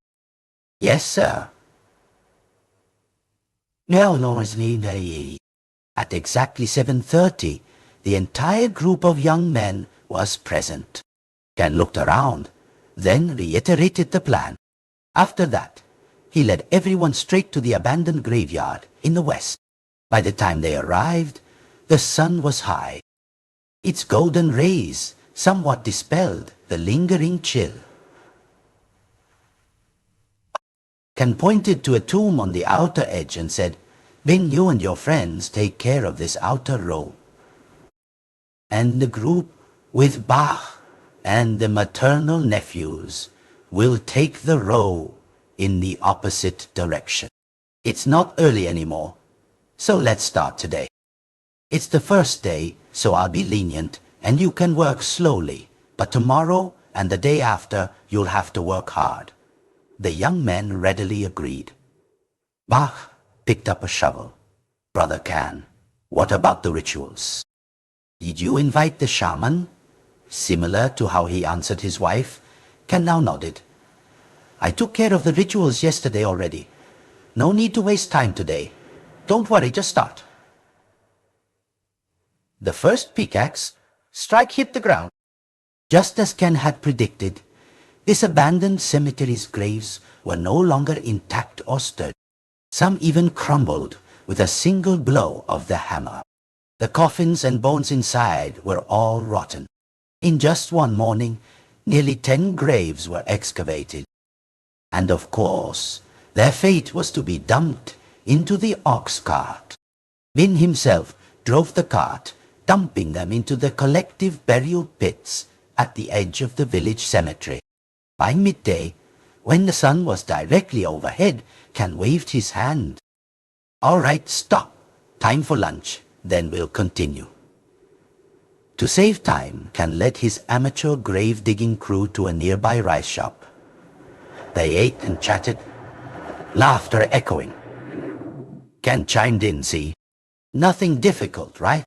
"Yes, sir." At exactly 7:30, the entire group of young men was present. Ken looked around, then reiterated the plan. After that, he led everyone straight to the abandoned graveyard in the west. By the time they arrived, the sun was high. Its golden rays somewhat dispelled the lingering chill. Ken pointed to a tomb on the outer edge and said, "Bin, you and your friends take care of this outer row, and the group with Bach and the maternal nephews will take the row in the opposite direction. It's not early anymore, so let's start today. It's the first day, so I'll be lenient and you can work slowly, but tomorrow and the day after you'll have to work hard." The young men readily agreed. Bach picked up a shovel. "Brother Can, what about the rituals? Did you invite the shaman?" Similar to how he answered his wife, Can now nodded. "I took care of the rituals yesterday already. No need to waste time today. Don't worry, just start." The first pickaxe strike hit the ground. Just as Ken had predicted, this abandoned cemetery's graves were no longer intact or sturdy. Some even crumbled with a single blow of the hammer. The coffins and bones inside were all rotten. In just one morning, nearly 10 graves were excavated. And of course, their fate was to be dumped into the ox cart. Vin himself drove the cart, dumping them into the collective burial pits at the edge of the village cemetery. By midday, when the sun was directly overhead, Can waved his hand. "All right, stop. Time for lunch, then we'll continue." To save time, Can led his amateur grave-digging crew to a nearby rice shop. They ate and chatted, laughter echoing. Can chimed in, "See? Nothing difficult, right?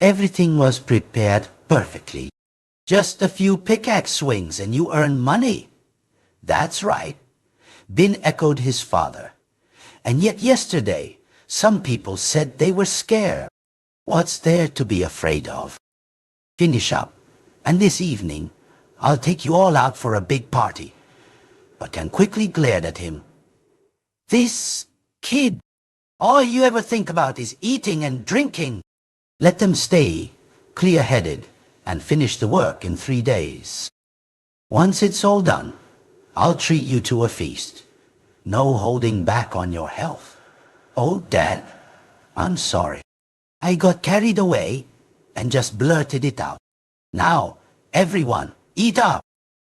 Everything was prepared perfectly. Just a few pickaxe swings and you earn money." "That's right." Bin echoed his father. "And yet yesterday, some people said they were scared. What's there to be afraid of? Finish up, and this evening, I'll take you all out for a big party." But Ken quickly glared at him. "This kid, all you ever think about is eating and drinking." "Let them stay clear-headed and finish the work in 3 days. Once it's all done, I'll treat you to a feast. No holding back on your health." "Oh, Dad, I'm sorry. I got carried away and just blurted it out. Now, everyone, eat up.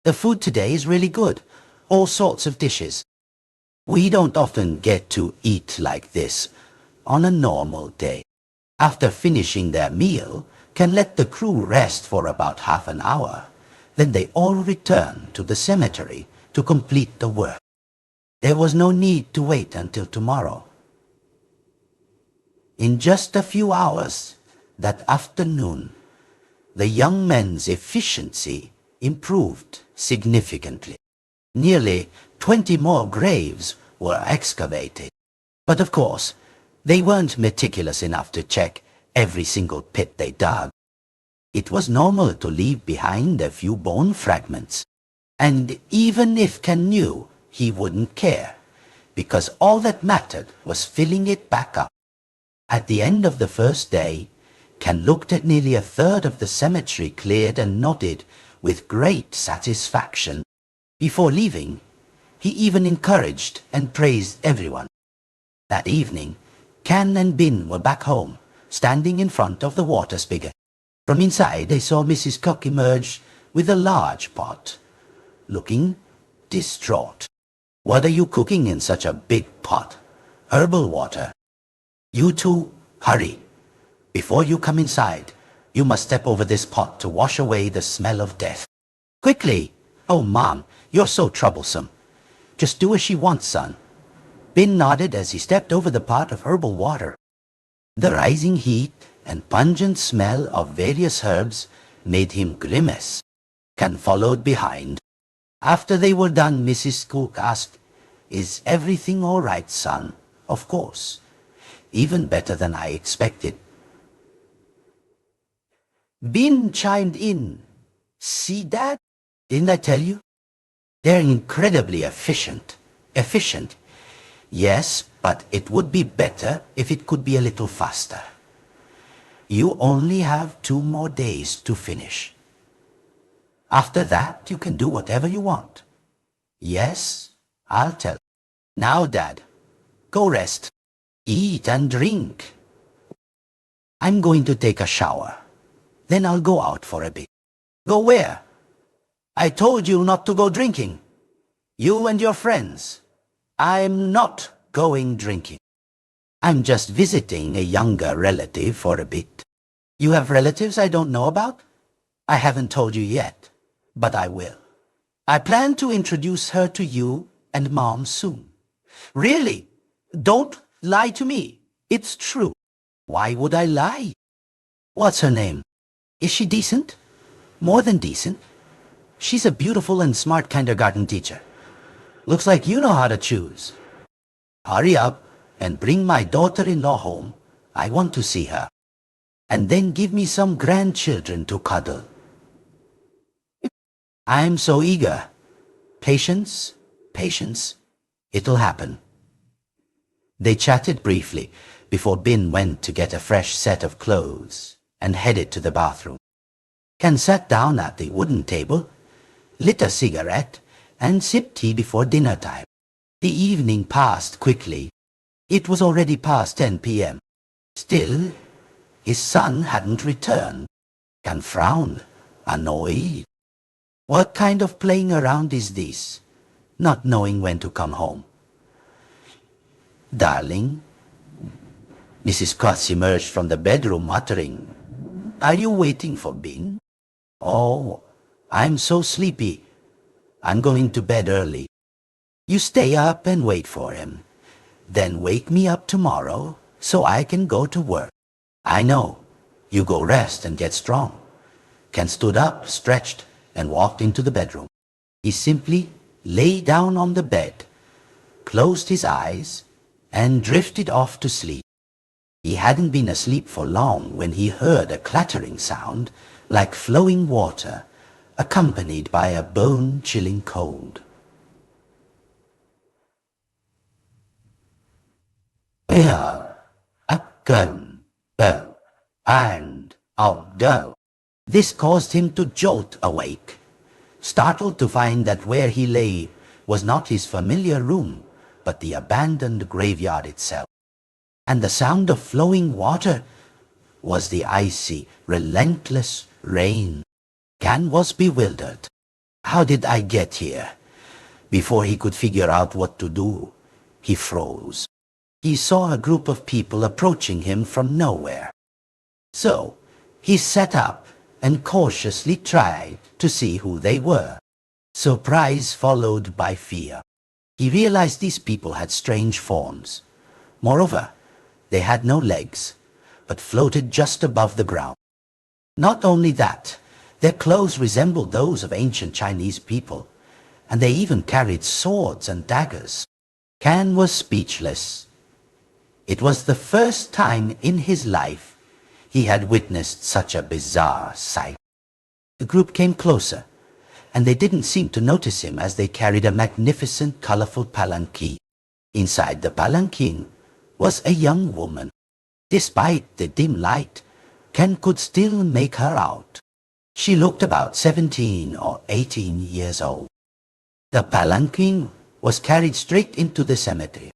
The food today is really good. All sorts of dishes. We don't often get to eat like this on a normal day." After finishing their meal, Can let the crew rest for about half an hour. Then they all return to the cemetery to complete the work. There was no need to wait until tomorrow. In just a few hours that afternoon, the young men's efficiency improved significantly. Nearly 20 more graves were excavated. But of course, they weren't meticulous enough to check every single pit they dug. It was normal to leave behind a few bone fragments. And even if Ken knew, he wouldn't care, because all that mattered was filling it back up. At the end of the first day, Ken looked at nearly a third of the cemetery cleared and nodded with great satisfaction. Before leaving, he even encouraged and praised everyone. That evening, Ken and Bin were back home, standing in front of the water spigot. From inside, they saw Mrs. Cook emerge with a large pot, looking distraught. "What are you cooking in such a big pot? Herbal water. You two, hurry. Before you come inside, you must step over this pot to wash away the smell of death. Quickly! Oh, Mom, you're so troublesome. Just do as she wants, son." Bin nodded as he stepped over the pot of herbal water. The rising heat and pungent smell of various herbs made him grimace. Ken followed behind. After they were done, Mrs. Cook asked, "Is everything all right, son?" "Of course. Even better than I expected." Bin chimed in. "See, Dad? Didn't I tell you? They're incredibly efficient." "Efficient? Yes, but it would be better if it could be a little faster. You only have 2 more days to finish. After that, you can do whatever you want." "Yes, I'll tell. Now, Dad, go rest. Eat and drink. I'm going to take a shower. Then I'll go out for a bit." "Go where?" "I told you not to go drinking. You and your friends." "I'm not going drinking. I'm just visiting a younger relative for a bit." "You have relatives I don't know about?" "I haven't told you yet, but I will. I plan to introduce her to you and Mom soon." "Really? Don't lie to me. It's true." "Why would I lie?" "What's her name? Is she decent?" "More than decent. She's a beautiful and smart kindergarten teacher. Looks like you know how to choose. Hurry up and bring my daughter-in-law home. I want to see her. And then give me some grandchildren to cuddle." "I'm so eager. Patience, patience. It'll happen." They chatted briefly before Bin went to get a fresh set of clothes and headed to the bathroom. Ken sat down at the wooden table, lit a cigarette, and sipped tea before dinner time. The evening passed quickly. It was already past 10 p.m. Still, his son hadn't returned. Ken frowned, annoyed. What kind of playing around is this, not knowing when to come home? "Darling." Mrs. Kutz emerged from the bedroom muttering, "Are you waiting for Bin?" "Oh, I'm so sleepy. I'm going to bed early." "You stay up and wait for him. Then wake me up tomorrow so I can go to work." "I know. You go rest and get strong." Ken stood up, stretched, and walked into the bedroom. He simply lay down on the bed, closed his eyes, and drifted off to sleep. He hadn't been asleep for long when he heard a clattering sound like flowing water, accompanied by a bone-chilling cold. "Here, Akken, Bell, and Aldo." This caused him to jolt awake, startled to find that where he lay was not his familiar room, but the abandoned graveyard itself. And the sound of flowing water was the icy, relentless rain. Ken was bewildered. "How did I get here?" Before he could figure out what to do, he froze. He saw a group of people approaching him from nowhere. So, He sat up and cautiously tried to see who they were. Surprise followed by fear. He realized these people had strange forms. Moreover, they had no legs, but floated just above the ground. Not only that, their clothes resembled those of ancient Chinese people, and they even carried swords and daggers. Can was speechless. It was the first time in his life he had witnessed such a bizarre sight. The group came closer, and they didn't seem to notice him as they carried a magnificent, colorful palanquin. Inside the palanquin was a young woman. Despite the dim light, Ken could still make her out. She looked about 17 or 18 years old. The palanquin was carried straight into the cemetery.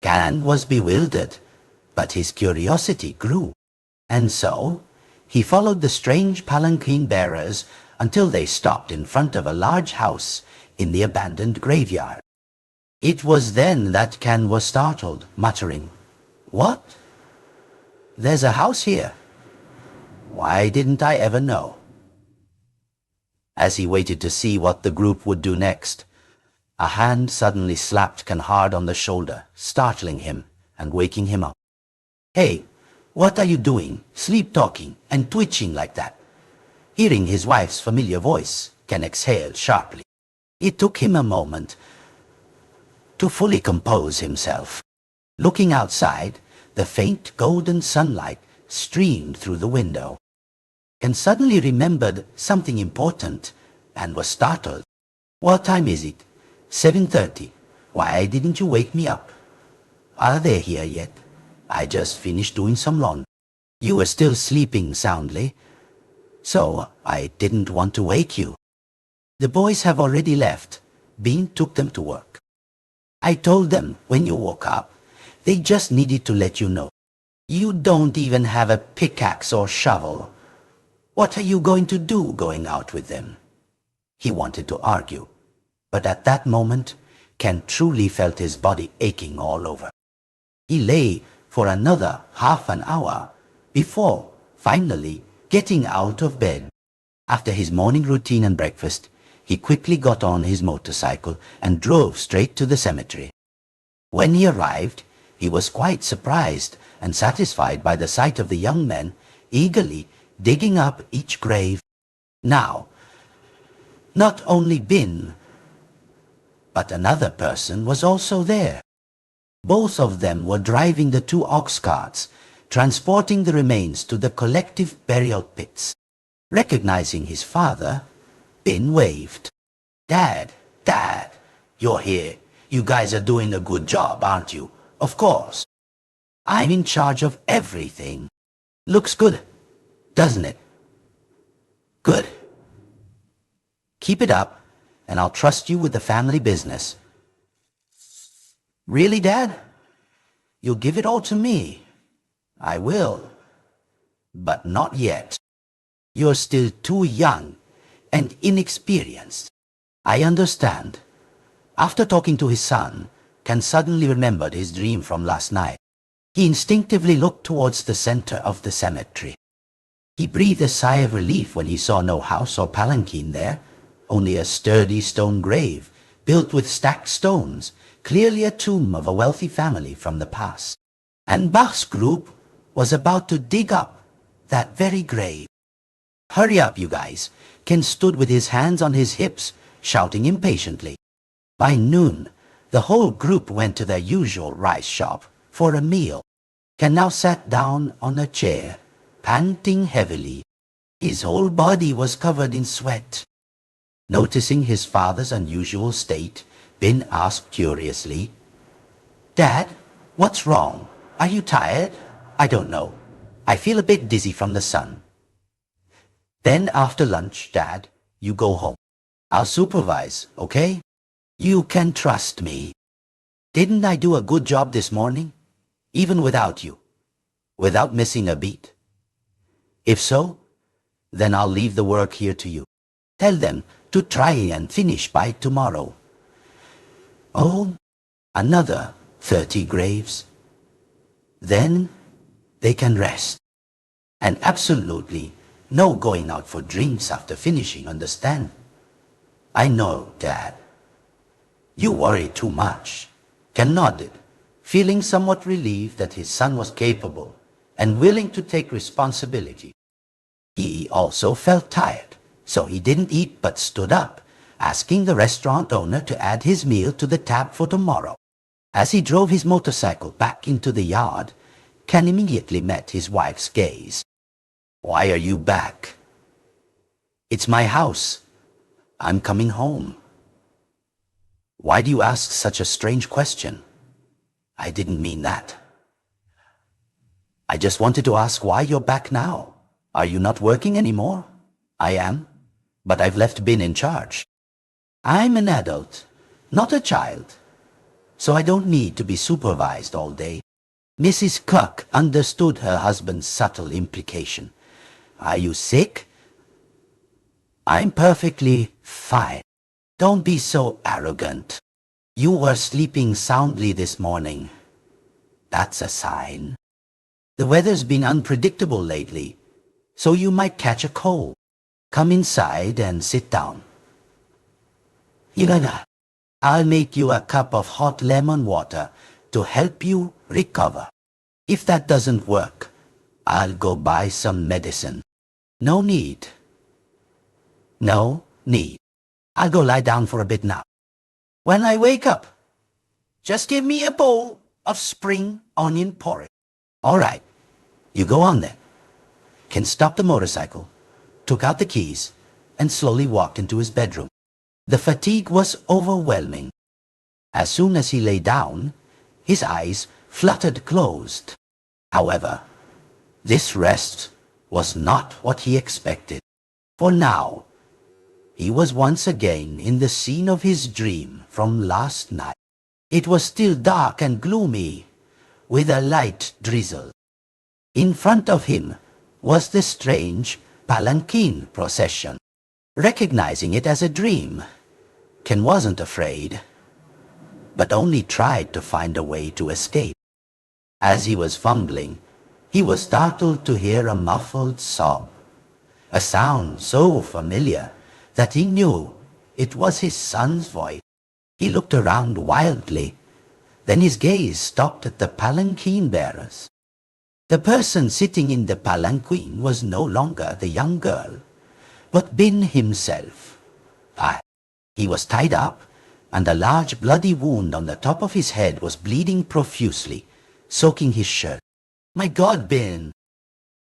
Ken was bewildered, but his curiosity grew, and so he followed the strange palanquin bearers until they stopped in front of a large house in the abandoned graveyard. It was then that Ken was startled, muttering, "What? There's a house here. Why didn't I ever know?" As he waited to see what the group would do next, a hand suddenly slapped Ken hard on the shoulder, startling him and waking him up. "Hey, what are you doing, sleep-talking and twitching like that?" Hearing his wife's familiar voice, Ken exhaled sharply. It took him a moment to fully compose himself. Looking outside, the faint golden sunlight streamed through the window. Ken suddenly remembered something important and was startled. "What time is it? 7:30. Why didn't you wake me up? Are they here yet? I just finished doing some laundry. You were still sleeping soundly, so I didn't want to wake you. The boys have already left. Bean took them to work. I told them when you woke up, they just needed to let you know. You don't even have a pickaxe or shovel. What are you going to do going out with them?" He wanted to argue, but at that moment, Ken truly felt his body aching all over. He lay for another half an hour before finally getting out of bed. After his morning routine and breakfast, he quickly got on his motorcycle and drove straight to the cemetery. When he arrived, he was quite surprised and satisfied by the sight of the young men eagerly digging up each grave. Now, not only Bin, but another person was also there. Both of them were driving the 2 ox carts, transporting the remains to the collective burial pits. Recognizing his father, Bin waved. Dad, you're here. You guys are doing a good job, aren't you? Of course. I'm in charge of everything. Looks good, doesn't it? Good. Keep it up, and I'll trust you with the family business. Really, Dad? You'll give it all to me? I will. But not yet. You're still too young and inexperienced. I understand. After talking to his son, Ken suddenly remembered his dream from last night. He instinctively looked towards the center of the cemetery. He breathed a sigh of relief when he saw no house or palanquin there, only a sturdy stone grave built with stacked stones, clearly a tomb of a wealthy family from the past. And Bach's group was about to dig up that very grave. Hurry up, you guys. Ken stood with his hands on his hips, shouting impatiently. By noon, the whole group went to their usual rice shop for a meal. Ken now sat down on a chair, panting heavily. His whole body was covered in sweat. Noticing his father's unusual state, Bin asked curiously, Dad, what's wrong? Are you tired? I don't know. I feel a bit dizzy from the sun. Then after lunch, Dad, you go home. I'll supervise, okay? You can trust me. Didn't I do a good job this morning? Even without you? Without missing a beat? If so, then I'll leave the work here to you. Tell them to try and finish by tomorrow. Oh, another 30 graves. Then they can rest. And absolutely No going out for drinks after finishing, understand? I know, Dad. You worry too much. Ken nodded, feeling somewhat relieved that his son was capable and willing to take responsibility. He also felt tired, so he didn't eat but stood up, asking the restaurant owner to add his meal to the tab for tomorrow. As he drove his motorcycle back into the yard, Ken immediately met his wife's gaze. Why are you back? It's my house. I'm coming home. Why do you ask such a strange question? I didn't mean that. I just wanted to ask why you're back now. Are you not working anymore? I am, but I've left Ben in charge. I'm an adult, not a child, so I don't need to be supervised all day. Mrs. Cook understood her husband's subtle implication. Are you sick? I'm perfectly fine. Don't be so arrogant. You were sleeping soundly this morning. That's a sign. The weather's been unpredictable lately, so you might catch a cold. Come inside and sit down. I'll make you a cup of hot lemon water to help you recover. If that doesn't work, I'll go buy some medicine. No need. No need. I'll go lie down for a bit now. When I wake up, just give me a bowl of spring onion porridge. All right, you go on then. Ken stopped the motorcycle, took out the keys, and slowly walked into his bedroom. The fatigue was overwhelming. As soon as he lay down, his eyes fluttered closed. However, this rest was not what he expected. For now, he was once again in the scene of his dream from last night. It was still dark and gloomy, with a light drizzle. In front of him was the strange palanquin procession. Recognizing it as a dream, Ken wasn't afraid, but only tried to find a way to escape. As he was fumbling, he was startled to hear a muffled sob, a sound so familiar that he knew it was his son's voice. He looked around wildly, then his gaze stopped at the palanquin bearers. The person sitting in the palanquin was no longer the young girl, but Ben himself. He was tied up, and a large bloody wound on the top of his head was bleeding profusely, soaking his shirt. My God, Ben!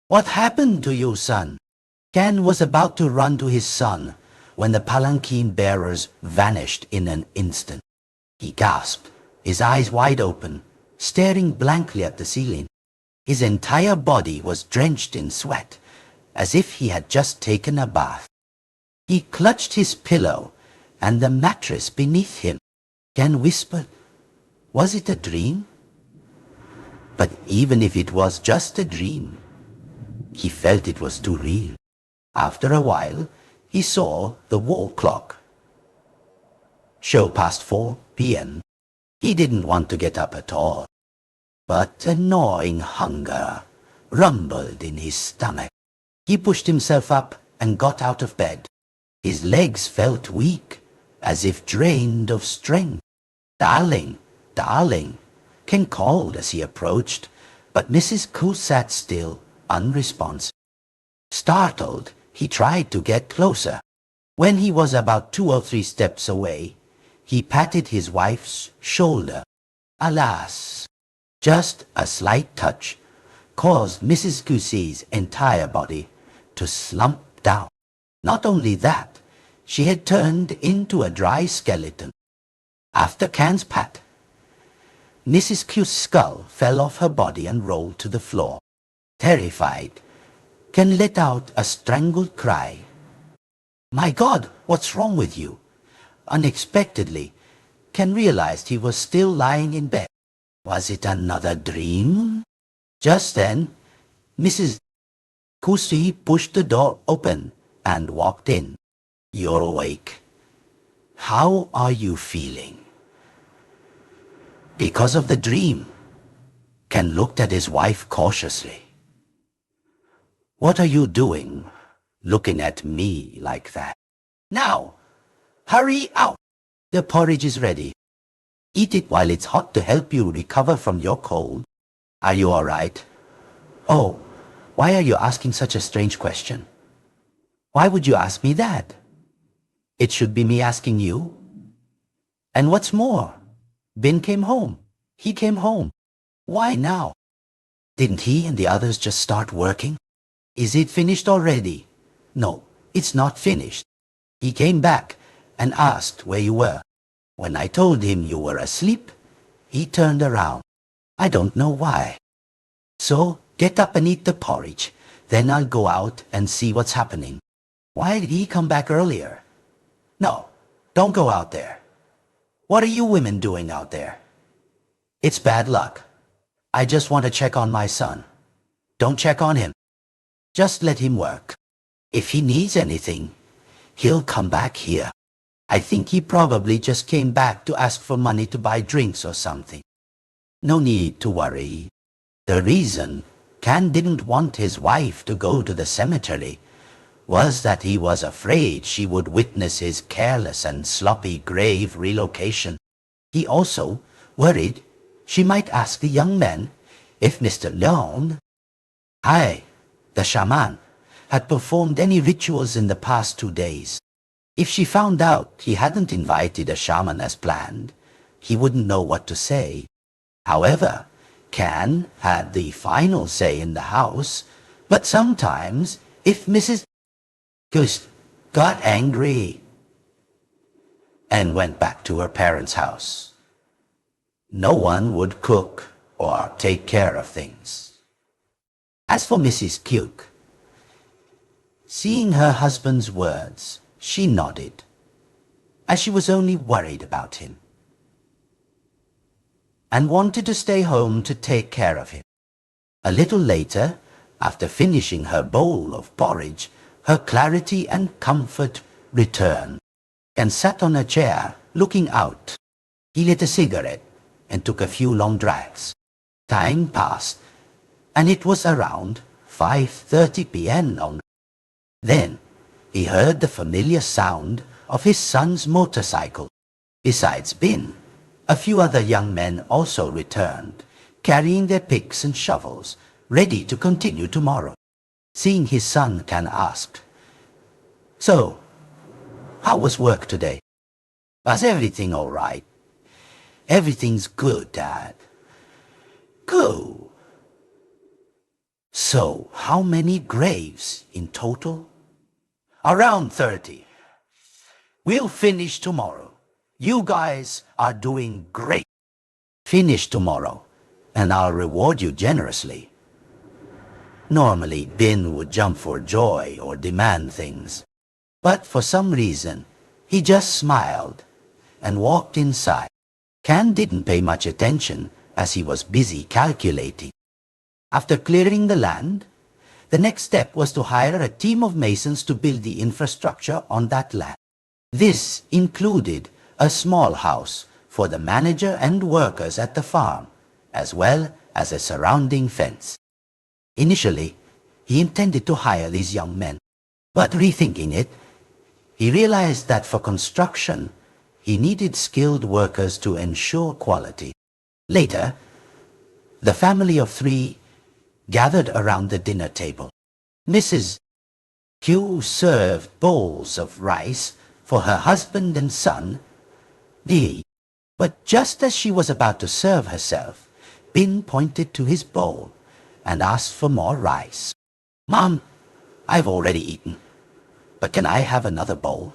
What happened to you, son? Ken was about to run to his son when the palanquin bearers vanished in an instant. He gasped, his eyes wide open, staring blankly at the ceiling. His entire body was drenched in sweat, as if he had just taken a bath. He clutched his pillow and the mattress beneath him. Ken whispered, was it a dream? But even if it was just a dream, he felt it was too real. After a while, he saw the wall clock show past 4 p.m. He didn't want to get up at all, but a gnawing hunger rumbled in his stomach. He pushed himself up and got out of bed. His legs felt weak, as if drained of strength. Darling, darling, Ken called as he approached, but Mrs. Koo sat still, unresponsive. Startled, he tried to get closer. When he was about 2 or 3 steps away, he patted his wife's shoulder. Alas, just a slight touch caused Mrs. Goosey's entire body to slump down. Not only that, she had turned into a dry skeleton. After Ken's pat, Mrs. Q's skull fell off her body and rolled to the floor. Terrified, Ken let out a strangled cry. My God, what's wrong with you? Unexpectedly, Ken realized he was still lying in bed. Was it another dream? Just then, Mrs. Kusi pushed the door open and walked in. You're awake. How are you feeling? Because of the dream, Ken looked at his wife cautiously. What are you doing? looking at me like that. Now, hurry out. The porridge is ready. Eat it while it's hot to help you recover from your cold. Are you all right? Oh, why are you asking such a strange question? Why would you ask me that? It should be me asking you. And what's more, Ben came home. He came home. Why now? Didn't he and the others just start working? Is it finished already? No, it's not finished. He came back and asked where you were. When I told him you were asleep, he turned around. I don't know why. So get up and eat the porridge. Then I'll go out and see what's happening. Why did he come back earlier? No, don't go out there. What are you women doing out there? It's bad luck. I just want to check on my son. Don't check on him. Just let him work. If he needs anything, he'll come back here. I think he probably just came back to ask for money to buy drinks or something. No need to worry. The reason Can didn't want his wife to go to the cemetery was that he was afraid she would witness his careless and sloppy grave relocation. He also worried she might ask the young man if Mr. Leon, the shaman, had performed any rituals in the past 2 days. If she found out he hadn't invited a shaman as planned, he wouldn't know what to say. However, Can had the final say in the house, but sometimes if Mrs. Gust got angry and went back to her parents' house, no one would cook or take care of things. As for Mrs. Cuke, seeing her husband's words, she nodded, as she was only worried about him, and wanted to stay home to take care of him. A little later, after finishing her bowl of porridge, her clarity and comfort returned, and sat on a chair looking out. He lit a cigarette and took a few long drags. Time passed, and it was around 5:30 p.m. Then he heard the familiar sound of his son's motorcycle. Besides Ben, a few other young men also returned, carrying their picks and shovels, ready to continue tomorrow. Seeing his son, Can asked, "So, how was work today? Was everything all right?" "Everything's good, Dad." "Good. So, how many graves in total?" "Around 30. We'll finish tomorrow. You guys are doing great. Finish tomorrow, and I'll reward you generously." Normally, Ben would jump for joy or demand things, but for some reason, he just smiled and walked inside. Can didn't pay much attention as he was busy calculating. After clearing the land, the next step was to hire a team of masons to build the infrastructure on that land. This included a small house for the manager and workers at the farm, as well as a surrounding fence. Initially, he intended to hire these young men, but rethinking it, he realized that for construction, he needed skilled workers to ensure quality. Later, the family of 3 gathered around the dinner table. Mrs. Q served bowls of rice for her husband and son, D. But just as she was about to serve herself, Ben pointed to his bowl and asked for more rice. "Mom, I've already eaten, but can I have another bowl?"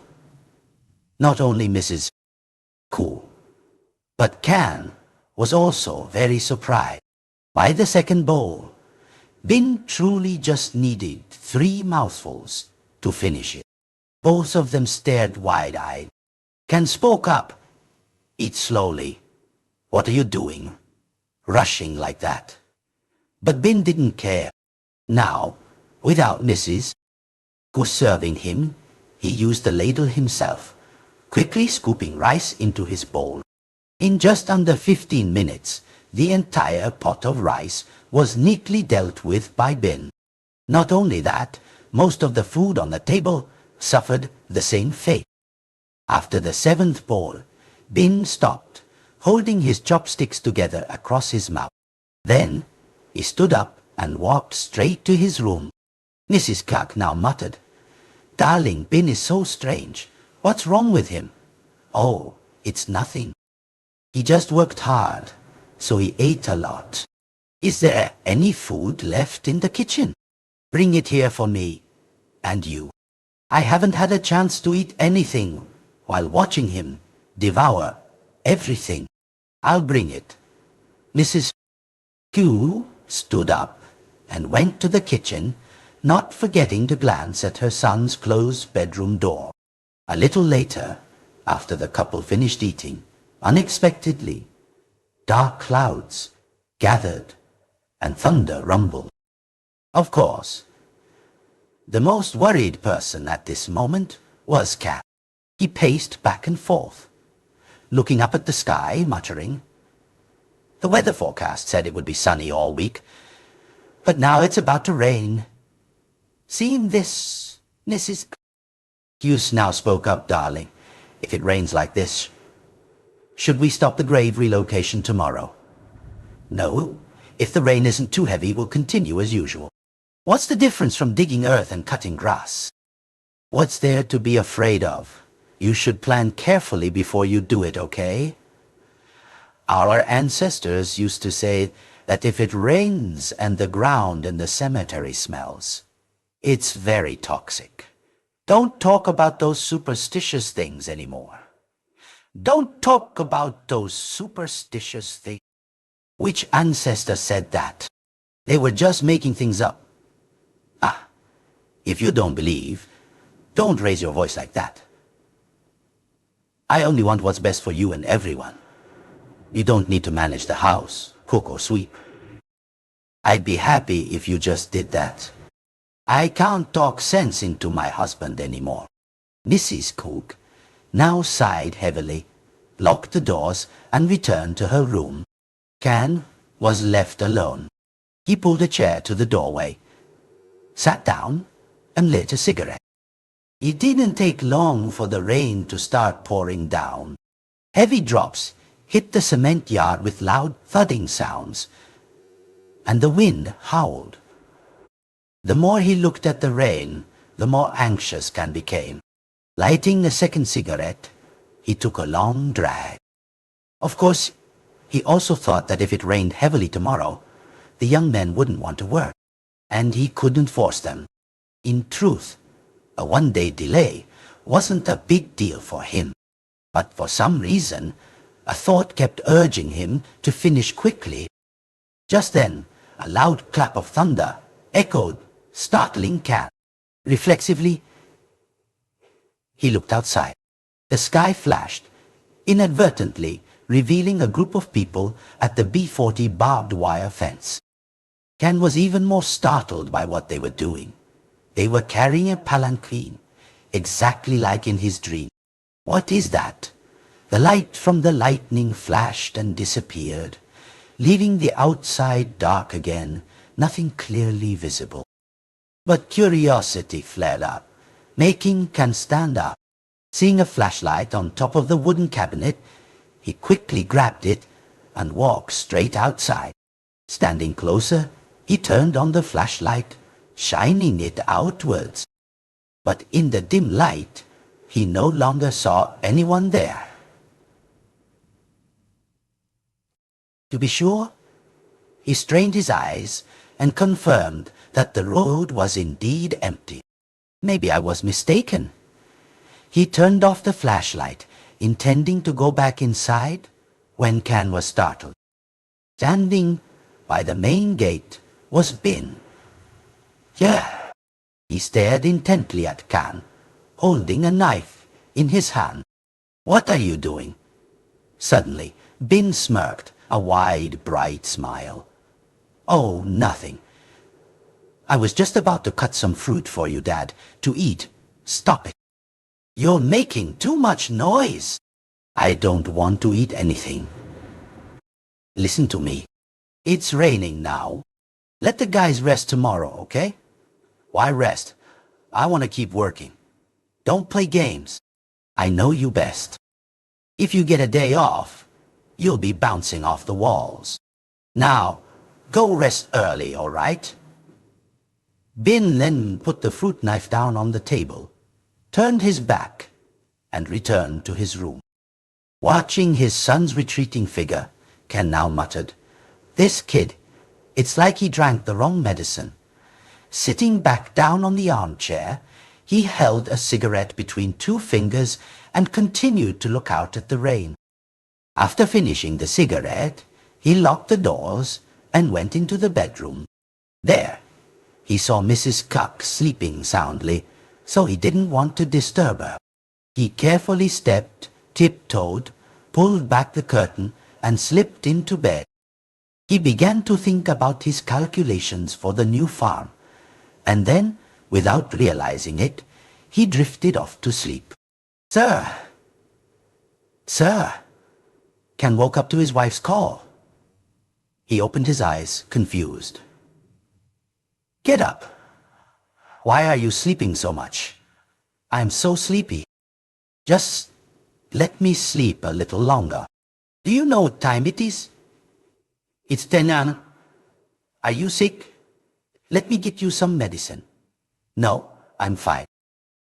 Not only Mrs. Q, but Can was also very surprised by the second bowl. Ben truly just needed 3 mouthfuls to finish it. Both of them stared wide-eyed. Can spoke up. "Eat slowly. What are you doing? Rushing like that?" But Ben didn't care. Now, without Mrs. Q serving him, he used the ladle himself, quickly scooping rice into his bowl. In just under 15 minutes, the entire pot of rice was neatly dealt with by Ben. Not only that, most of the food on the table suffered the same fate. After the 7th bowl, Bin stopped, holding his chopsticks together across his mouth. Then he stood up and walked straight to his room. Mrs. Cluck now muttered, "Darling, Bin is so strange. What's wrong with him?" "Oh, it's nothing. He just worked hard, so he ate a lot. Is there any food left in the kitchen? Bring it here for me. And you. I haven't had a chance to eat anything while watching him devour everything. I'll bring it." Mrs. Q stood up and went to the kitchen, not forgetting to glance at her son's closed bedroom door. A little later, after the couple finished eating, unexpectedly, dark clouds gathered and thunder rumbled. Of course, the most worried person at this moment was Cat. He paced back and forth, looking up at the sky, muttering, "The weather forecast said it would be sunny all week, but now it's about to rain. Seeing this, Mrs. Hughes now spoke up, "Darling, if it rains like this, should we stop the grave relocation tomorrow?" "No, if the rain isn't too heavy, we'll continue as usual. What's the difference from digging earth and cutting grass? What's there to be afraid of? You should plan carefully before you do it, okay? Our ancestors used to say that if it rains and the ground in the cemetery smells, it's very toxic. Don't talk about those superstitious things anymore. Don't talk about those superstitious things." Which ancestor said that? They were just making things up. Ah, if you don't believe, don't raise your voice like that. I only want what's best for you and everyone. You don't need to manage the house, cook or sweep. I'd be happy if you just did that. I can't talk sense into my husband anymore." Mrs. Cook now sighed heavily, locked the doors, and returned to her room. Can was left alone. He pulled a chair to the doorway, sat down, and lit a cigarette. It didn't take long for the rain to start pouring down. Heavy drops hit the cement yard with loud thudding sounds, and the wind howled. The more he looked at the rain, the more anxious Can became. Lighting a second cigarette, he took a long drag. Of course, he also thought that if it rained heavily tomorrow, the young men wouldn't want to work, and he couldn't force them. In truth, a one-day delay wasn't a big deal for him, but for some reason, a thought kept urging him to finish quickly. Just then, a loud clap of thunder echoed, startling Can. Reflexively, he looked outside. The sky flashed, inadvertently revealing a group of people at the B40 barbed wire fence. Can was even more startled by what they were doing. They were carrying a palanquin, exactly like in his dream. What is that? The light from the lightning flashed and disappeared, leaving the outside dark again, nothing clearly visible. But curiosity flared up, making Can stand up. Seeing a flashlight on top of the wooden cabinet, he quickly grabbed it and walked straight outside. Standing closer, he turned on the flashlight, shining it outwards. But in the dim light, he no longer saw anyone there. To be sure, he strained his eyes and confirmed that the road was indeed empty. Maybe I was mistaken. He turned off the flashlight, intending to go back inside, when Can was startled. Standing by the main gate was Bin. Yeah. He stared intently at Can, holding a knife in his hand. "What are you doing?" Suddenly, Bin smirked, a wide, bright smile. "Oh, nothing. I was just about to cut some fruit for you, Dad, to eat. Stop it. You're making too much noise. I don't want to eat anything. Listen to me. It's raining now. Let the guys rest tomorrow, okay?" "Why rest? I want to keep working. Don't play games. I know you best. If you get a day off, you'll be bouncing off the walls. Now, go rest early, all right? Bin then put the fruit knife down on the table, turned his back, and returned to his room. Watching his son's retreating figure, Ken now muttered, "This kid, it's like he drank the wrong medicine." Sitting back down on the armchair, he held a cigarette between two fingers and continued to look out at the rain. After finishing the cigarette, he locked the doors and went into the bedroom. There, he saw Mrs. Cuck sleeping soundly, so he didn't want to disturb her. He carefully stepped, tiptoed, pulled back the curtain, and slipped into bed. He began to think about his calculations for the new farm, and then, without realizing it, he drifted off to sleep. "Sir! Sir!" Ken woke up to his wife's call. He opened his eyes, confused. "Get up! Why are you sleeping so much? I'm so sleepy. Just let me sleep a little longer. Do you know what time it is? It's 10. Are you sick? Let me get you some medicine." "No, I'm fine.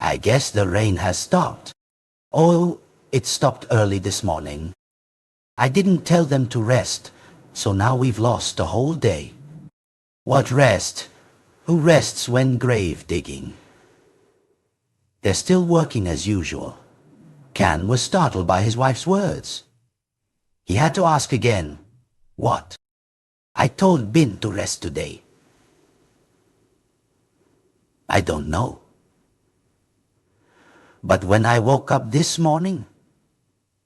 I guess the rain has stopped." "Oh, it stopped early this morning. I didn't tell them to rest, so now we've lost a whole day." "What rest? Who rests when grave digging?" "They're still working as usual." Ken was startled by his wife's words. He had to ask again, "What?" "I told Bin to rest today." "I don't know. But when I woke up this morning,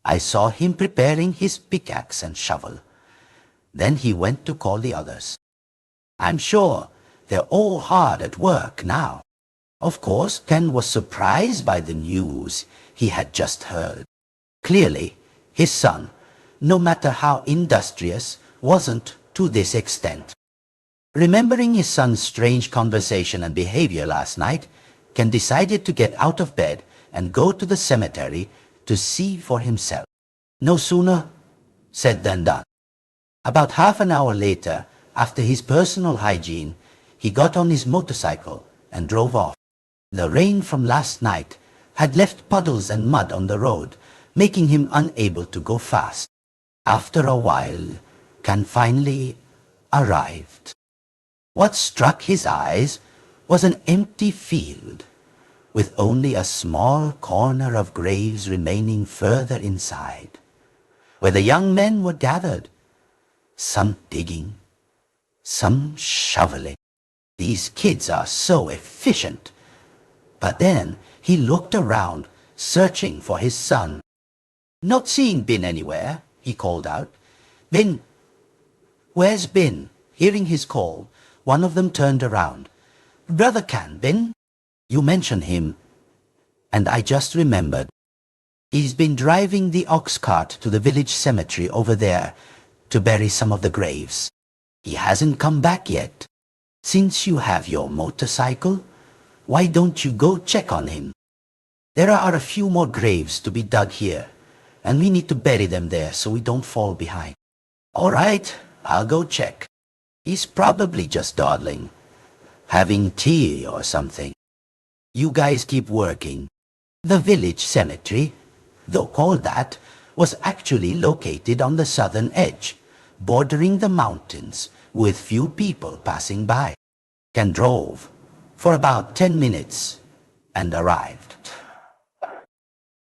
I saw him preparing his pickaxe and shovel. Then he went to call the others. I'm sure they're all hard at work now." Of course, Ken was surprised by the news he had just heard. Clearly, his son, no matter how industrious, wasn't to this extent. Remembering his son's strange conversation and behavior last night, Ken decided to get out of bed and go to the cemetery to see for himself. No sooner said than done. About half an hour later, after his personal hygiene, he got on his motorcycle and drove off. The rain from last night had left puddles and mud on the road, making him unable to go fast. After a while, Ken finally arrived. What struck his eyes was an empty field, with only a small corner of graves remaining further inside, where the young men were gathered, some digging, some shoveling. These kids are so efficient. But then he looked around, searching for his son. Not seeing Bin anywhere, he called out, "Bin, where's Bin?" Hearing his call, one of them turned around. "Brother Can, Bin? You mentioned him, and I just remembered. He's been driving the ox cart to the village cemetery over there to bury some of the graves. He hasn't come back yet. Since you have your motorcycle, why don't you go check on him? There are a few more graves to be dug here, and we need to bury them there so we don't fall behind." "All right, I'll go check. He's probably just dawdling, having tea or something. You guys keep working." The village cemetery, though called that, was actually located on the southern edge, bordering the mountains, with few people passing by. Ken drove for about 10 minutes and arrived.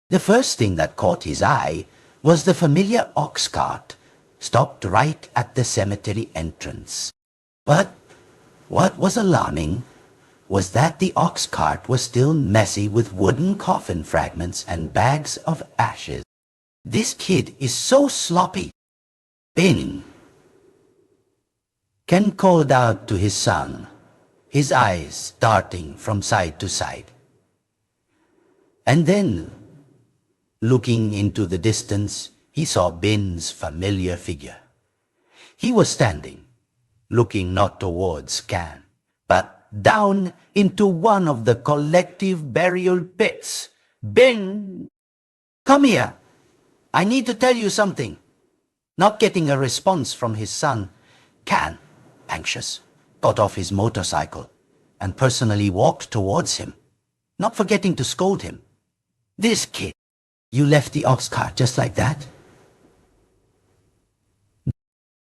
The first thing that caught his eye was the familiar ox cart, stopped right at the cemetery entrance. But what was alarming was that the ox cart was still messy with wooden coffin fragments and bags of ashes. "This kid is so sloppy." "Bin," Ken called out to his son, his eyes darting from side to side. And then, looking into the distance, he saw Bin's familiar figure. He was standing, looking not towards Ken, but down into one of the collective burial pits. Ben, come here. I need to tell you something. Not getting a response from his son, Can, anxious, got off his motorcycle and personally walked towards him, not forgetting to scold him. This kid, you left the ox cart just like that?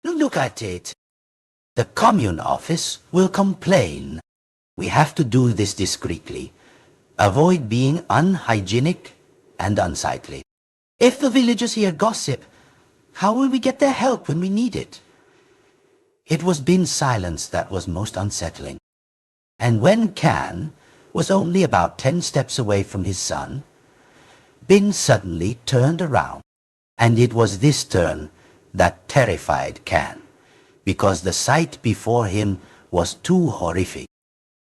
Look at it. The commune office will complain. We have to do this discreetly. Avoid being unhygienic and unsightly. If the villagers hear gossip, how will we get their help when we need it? It was Bin's silence that was most unsettling. And when Can was only about 10 steps away from his son, Bin suddenly turned around. And it was this turn that terrified Can, because the sight before him was too horrific.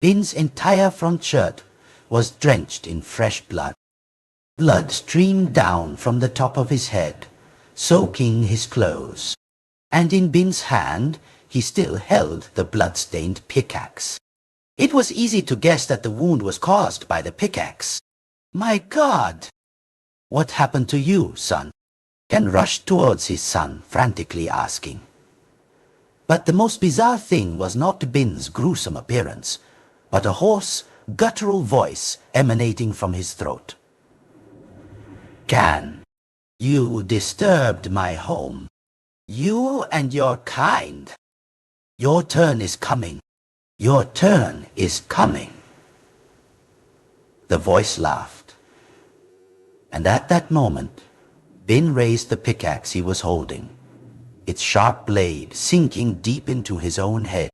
Bin's entire front shirt was drenched in fresh blood. Blood streamed down from the top of his head, soaking his clothes. And in Bin's hand, he still held the blood-stained pickaxe. It was easy to guess that the wound was caused by the pickaxe. My God! What happened to you, son? Ken rushed towards his son, frantically asking. But the most bizarre thing was not Bin's gruesome appearance, but a hoarse, guttural voice emanating from his throat. Can, you disturbed my home. You and your kind. Your turn is coming. Your turn is coming. The voice laughed. And at that moment, Bin raised the pickaxe he was holding, its sharp blade sinking deep into his own head.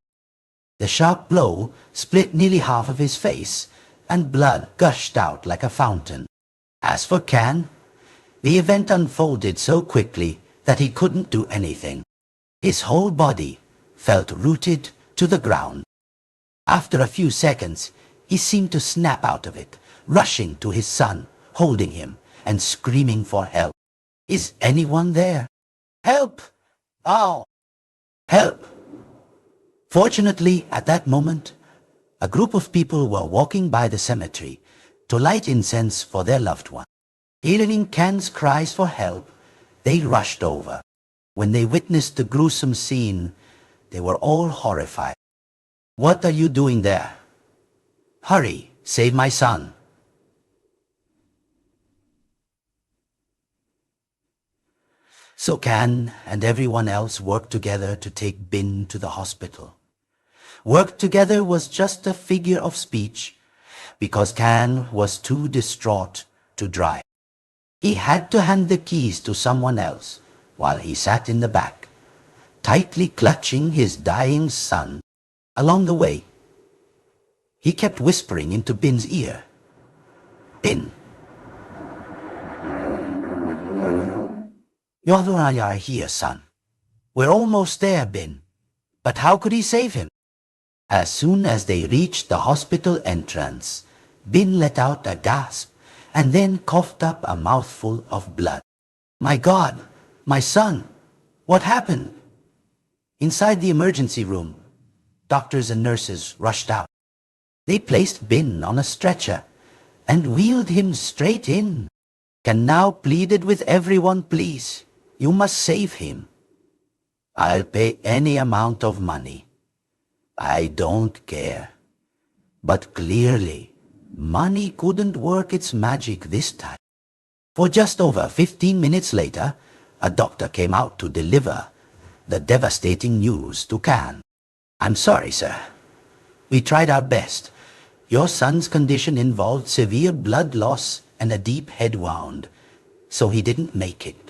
The sharp blow split nearly half of his face, and blood gushed out like a fountain. As for Can, the event unfolded so quickly that he couldn't do anything. His whole body felt rooted to the ground. After a few seconds, he seemed to snap out of it, rushing to his son, holding him, and screaming for help. Is anyone there? Help! Oh! Help! Fortunately, at that moment, a group of people were walking by the cemetery to light incense for their loved one. Hearing Can's cries for help, they rushed over. When they witnessed the gruesome scene, they were all horrified. What are you doing there? Hurry, save my son. So Can and everyone else worked together to take Bin to the hospital. Work together was just a figure of speech because Can was too distraught to drive. He had to hand the keys to someone else while he sat in the back, tightly clutching his dying son. Along the way, he kept whispering into Bin's ear. Bin, you're here, son. We're almost there, Bin. But how could he save him? As soon as they reached the hospital entrance, Bin let out a gasp and then coughed up a mouthful of blood. My God, my son, what happened? Inside the emergency room, doctors and nurses rushed out. They placed Bin on a stretcher and wheeled him straight in. Can now pleaded with everyone, please. You must save him. I'll pay any amount of money. I don't care. But clearly, money couldn't work its magic this time. For just over 15 minutes later, a doctor came out to deliver the devastating news to Can. I'm sorry, sir. We tried our best. Your son's condition involved severe blood loss and a deep head wound, so he didn't make it.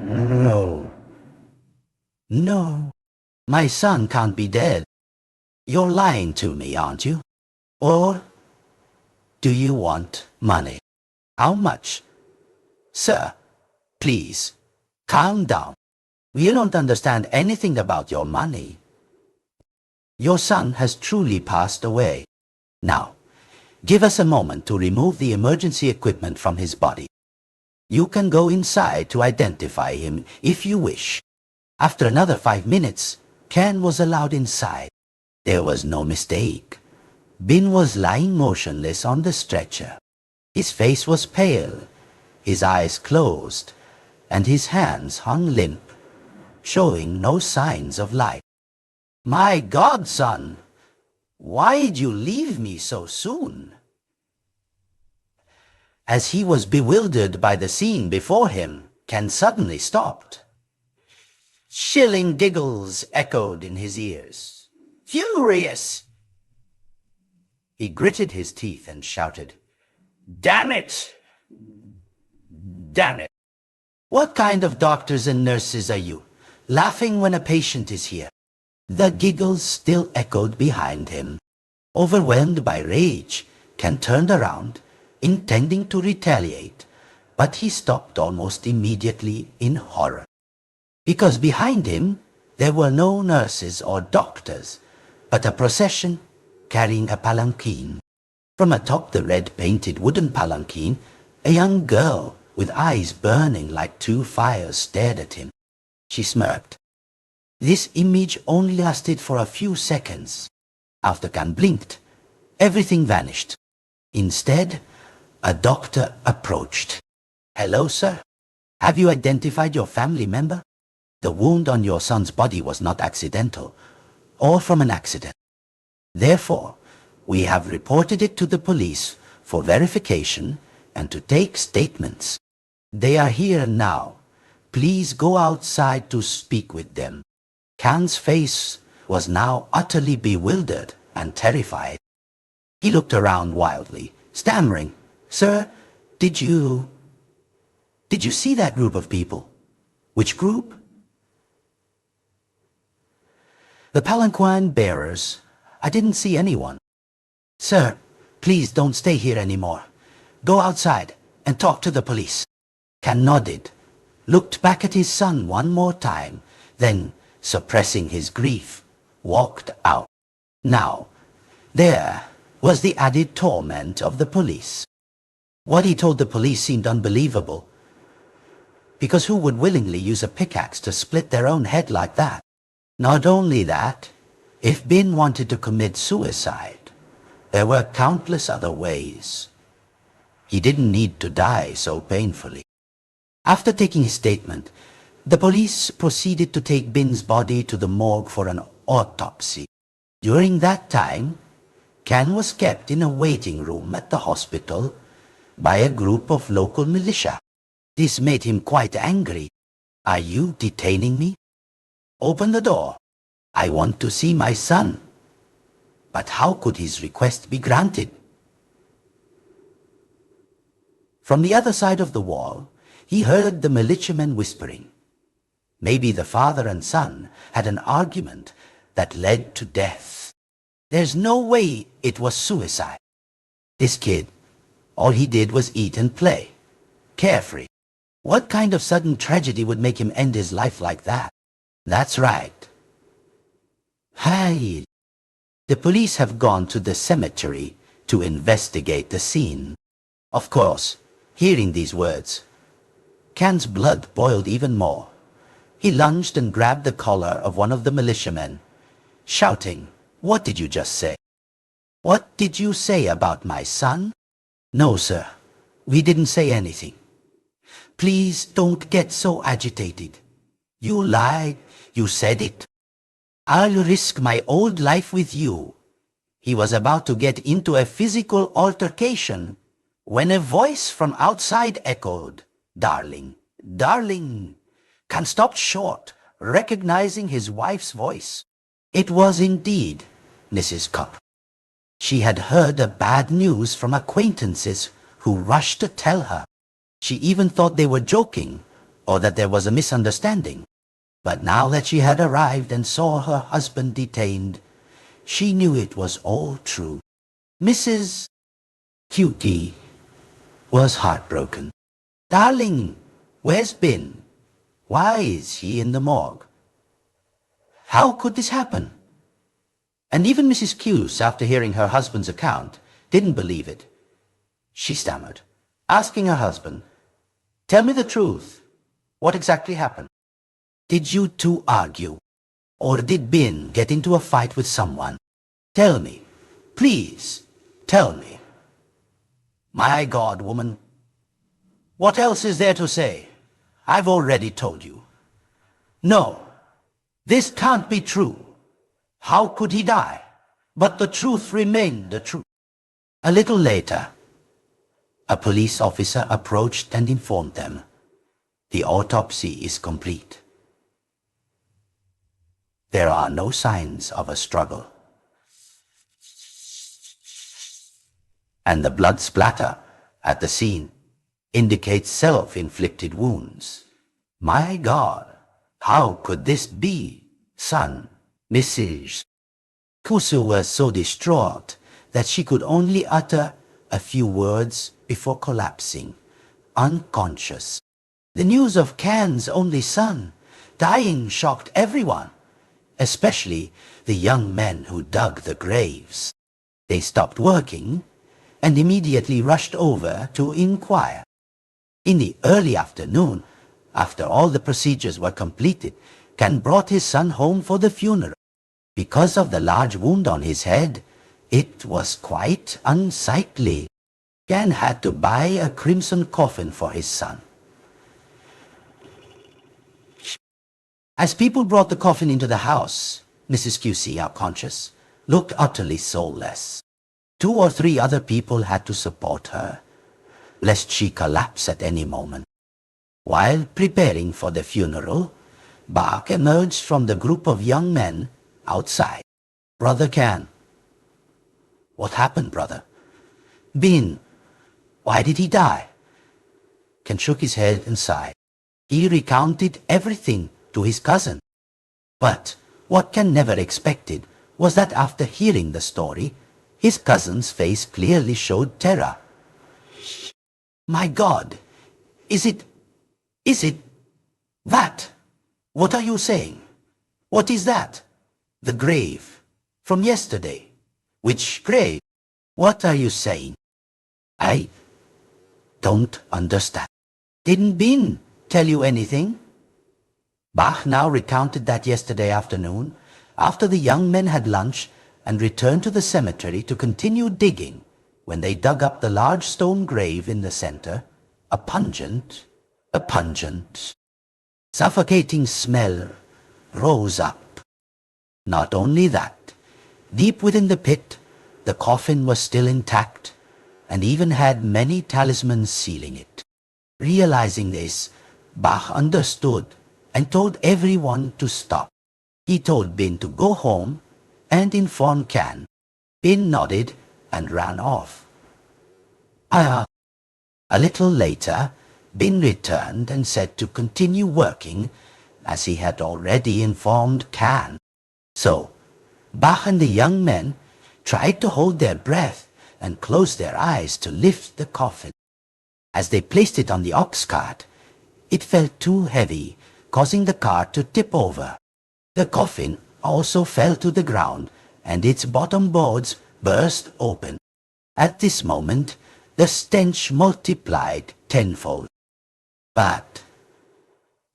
No. No. My son can't be dead. You're lying to me, aren't you? Or do you want money? How much? Sir, please, calm down. We don't understand anything about your money. Your son has truly passed away. Now, give us a moment to remove the emergency equipment from his body. You can go inside to identify him if you wish. After another 5 minutes, Ken was allowed inside. There was no mistake. Bin was lying motionless on the stretcher. His face was pale, his eyes closed, and his hands hung limp, showing no signs of life. "My God, son! Why'd you leave me so soon?" As he was bewildered by the scene before him, Ken suddenly stopped. Shilling giggles echoed in his ears. "Furious!" He gritted his teeth and shouted, "Damn it! Damn it! What kind of doctors and nurses are you, laughing when a patient is here?" The giggles still echoed behind him. Overwhelmed by rage, Ken turned around, intending to retaliate, but he stopped almost immediately in horror. Because behind him there were no nurses or doctors, but a procession carrying a palanquin. From atop the red-painted wooden palanquin, a young girl with eyes burning like two fires stared at him. She smirked. This image only lasted for a few seconds. After Ken blinked, everything vanished. Instead, a doctor approached. "Hello, sir. Have you identified your family member? The wound on your son's body was not accidental, or from an accident. Therefore, we have reported it to the police for verification and to take statements. They are here now. Please go outside to speak with them." Ken's face was now utterly bewildered and terrified. He looked around wildly, stammering, "Sir, did you see that group of people?" "Which group?" "The palanquin bearers. I didn't see anyone." "Sir, please don't stay here anymore. Go outside and talk to the police." Ken nodded, looked back at his son one more time, then, suppressing his grief, walked out. Now, there was the added torment of the police. What he told the police seemed unbelievable, because who would willingly use a pickaxe to split their own head like that? Not only that, if Bin wanted to commit suicide, there were countless other ways. He didn't need to die so painfully. After taking his statement, the police proceeded to take Bin's body to the morgue for an autopsy. During that time, Ken was kept in a waiting room at the hospital by a group of local militia. This made him quite angry. "Are you detaining me? Open the door. I want to see my son." But how could his request be granted? From the other side of the wall, he heard the militiamen whispering. Maybe the father and son had an argument that led to death. There's no way it was suicide. This kid, all he did was eat and play, carefree. What kind of sudden tragedy would make him end his life like that? That's right. Hey, the police have gone to the cemetery to investigate the scene. Of course, hearing these words, Ken's blood boiled even more. He lunged and grabbed the collar of one of the militiamen, shouting, "What did you just say? What did you say about my son?" "No, sir. We didn't say anything." "Please don't get so agitated. You lied. You said it. I'll risk my old life with you." He was about to get into a physical altercation when a voice from outside echoed, "Darling, darling." Ken stopped short, recognizing his wife's voice. It was indeed Mrs. Cupp. She had heard the bad news from acquaintances who rushed to tell her. She even thought they were joking or that there was a misunderstanding. But now that she had arrived and saw her husband detained, she knew it was all true. Mrs. Cutie was heartbroken. "Darling, where's Ben? Why is he in the morgue? How could this happen?" And even Mrs. Cuse, after hearing her husband's account, didn't believe it. She stammered, asking her husband, "Tell me the truth. What exactly happened? Did you two argue? Or did Ben get into a fight with someone?" Tell me, please, tell me. My God, woman, what else is there to say? I've already told you. No, this can't be true. How could he die? But the truth remained the truth. A little later, a police officer approached and informed them, the autopsy is complete. There are no signs of a struggle. And the blood splatter at the scene indicates self-inflicted wounds. My God, how could this be, son? Mrs. Kusu was so distraught that she could only utter a few words before collapsing, unconscious. The news of Kan's only son dying shocked everyone, especially the young men who dug the graves. They stopped working and immediately rushed over to inquire. In the early afternoon, after all the procedures were completed, Kan brought his son home for the funeral. Because of the large wound on his head, it was quite unsightly. Kan had to buy a crimson coffin for his son. As people brought the coffin into the house, Mrs. QC, our conscious, looked utterly soulless. 2 or 3 other people had to support her, lest she collapse at any moment. While preparing for the funeral, Bach emerged from the group of young men outside. Brother Kan. What happened, brother? Bin. Why did he die? Kan shook his head and sighed. He recounted everything to his cousin. But what Kan never expected was that after hearing the story, his cousin's face clearly showed terror. My God, is it that? What are you saying? What is that? The grave from yesterday. Which grave? What are you saying? I don't understand. Didn't Bin tell you anything? Bach now recounted that yesterday afternoon, after the young men had lunch and returned to the cemetery to continue digging, when they dug up the large stone grave in the center, a pungent, suffocating smell rose up. Not only that, deep within the pit, the coffin was still intact and even had many talismans sealing it. Realizing this, Bach understood and told everyone to stop. He told Bin to go home and inform Kan. Bin nodded and ran off. A little later, Bin returned and said to continue working as he had already informed Kan. So, Bach and the young men tried to hold their breath and close their eyes to lift the coffin. As they placed it on the ox cart, it felt too heavy, causing the cart to tip over. The coffin also fell to the ground and its bottom boards burst open. At this moment, the stench multiplied tenfold. But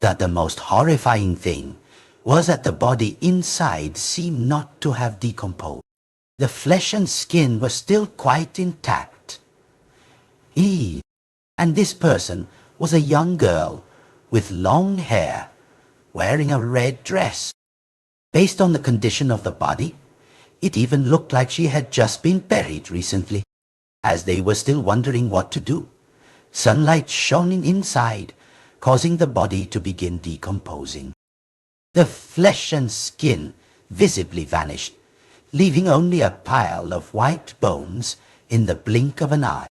the most horrifying thing was that the body inside seemed not to have decomposed. The flesh and skin were still quite intact. And this person was a young girl with long hair, wearing a red dress. Based on the condition of the body, it even looked like she had just been buried recently. As they were still wondering what to do, sunlight shone in inside, causing the body to begin decomposing. The flesh and skin visibly vanished, leaving only a pile of white bones in the blink of an eye.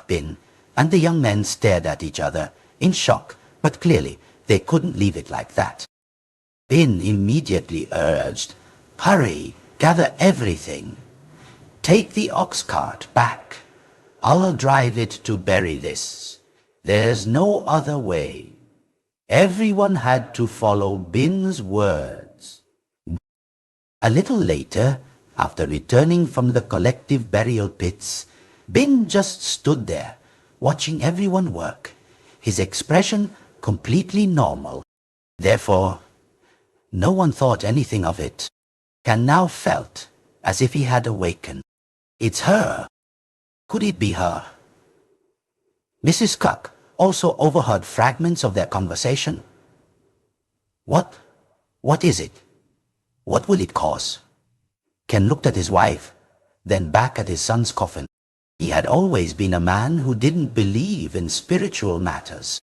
Bin and the young men stared at each other in shock, but clearly they couldn't leave it like that. Bin immediately urged, "Hurry, gather everything. Take the ox cart back. I'll drive it to bury this. There's no other way." Everyone had to follow Bin's words. A little later, after returning from the collective burial pits, Bin just stood there, watching everyone work, his expression completely normal. Therefore, no one thought anything of it. Kan now felt as if he had awakened. It's her. Could it be her? Mrs. Cuck also overheard fragments of their conversation. What is it? What will it cause? Ken looked at his wife, then back at his son's coffin. He had always been a man who didn't believe in spiritual matters.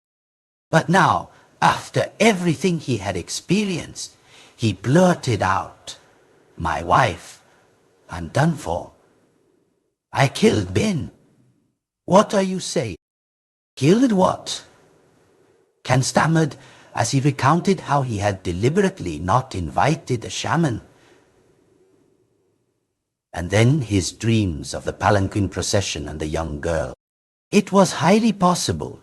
But now, after everything he had experienced, he blurted out, "My wife, I'm done for. I killed Ben." "What are you saying?" "Killed what?" Ken stammered as he recounted how he had deliberately not invited the shaman. And then his dreams of the palanquin procession and the young girl. It was highly possible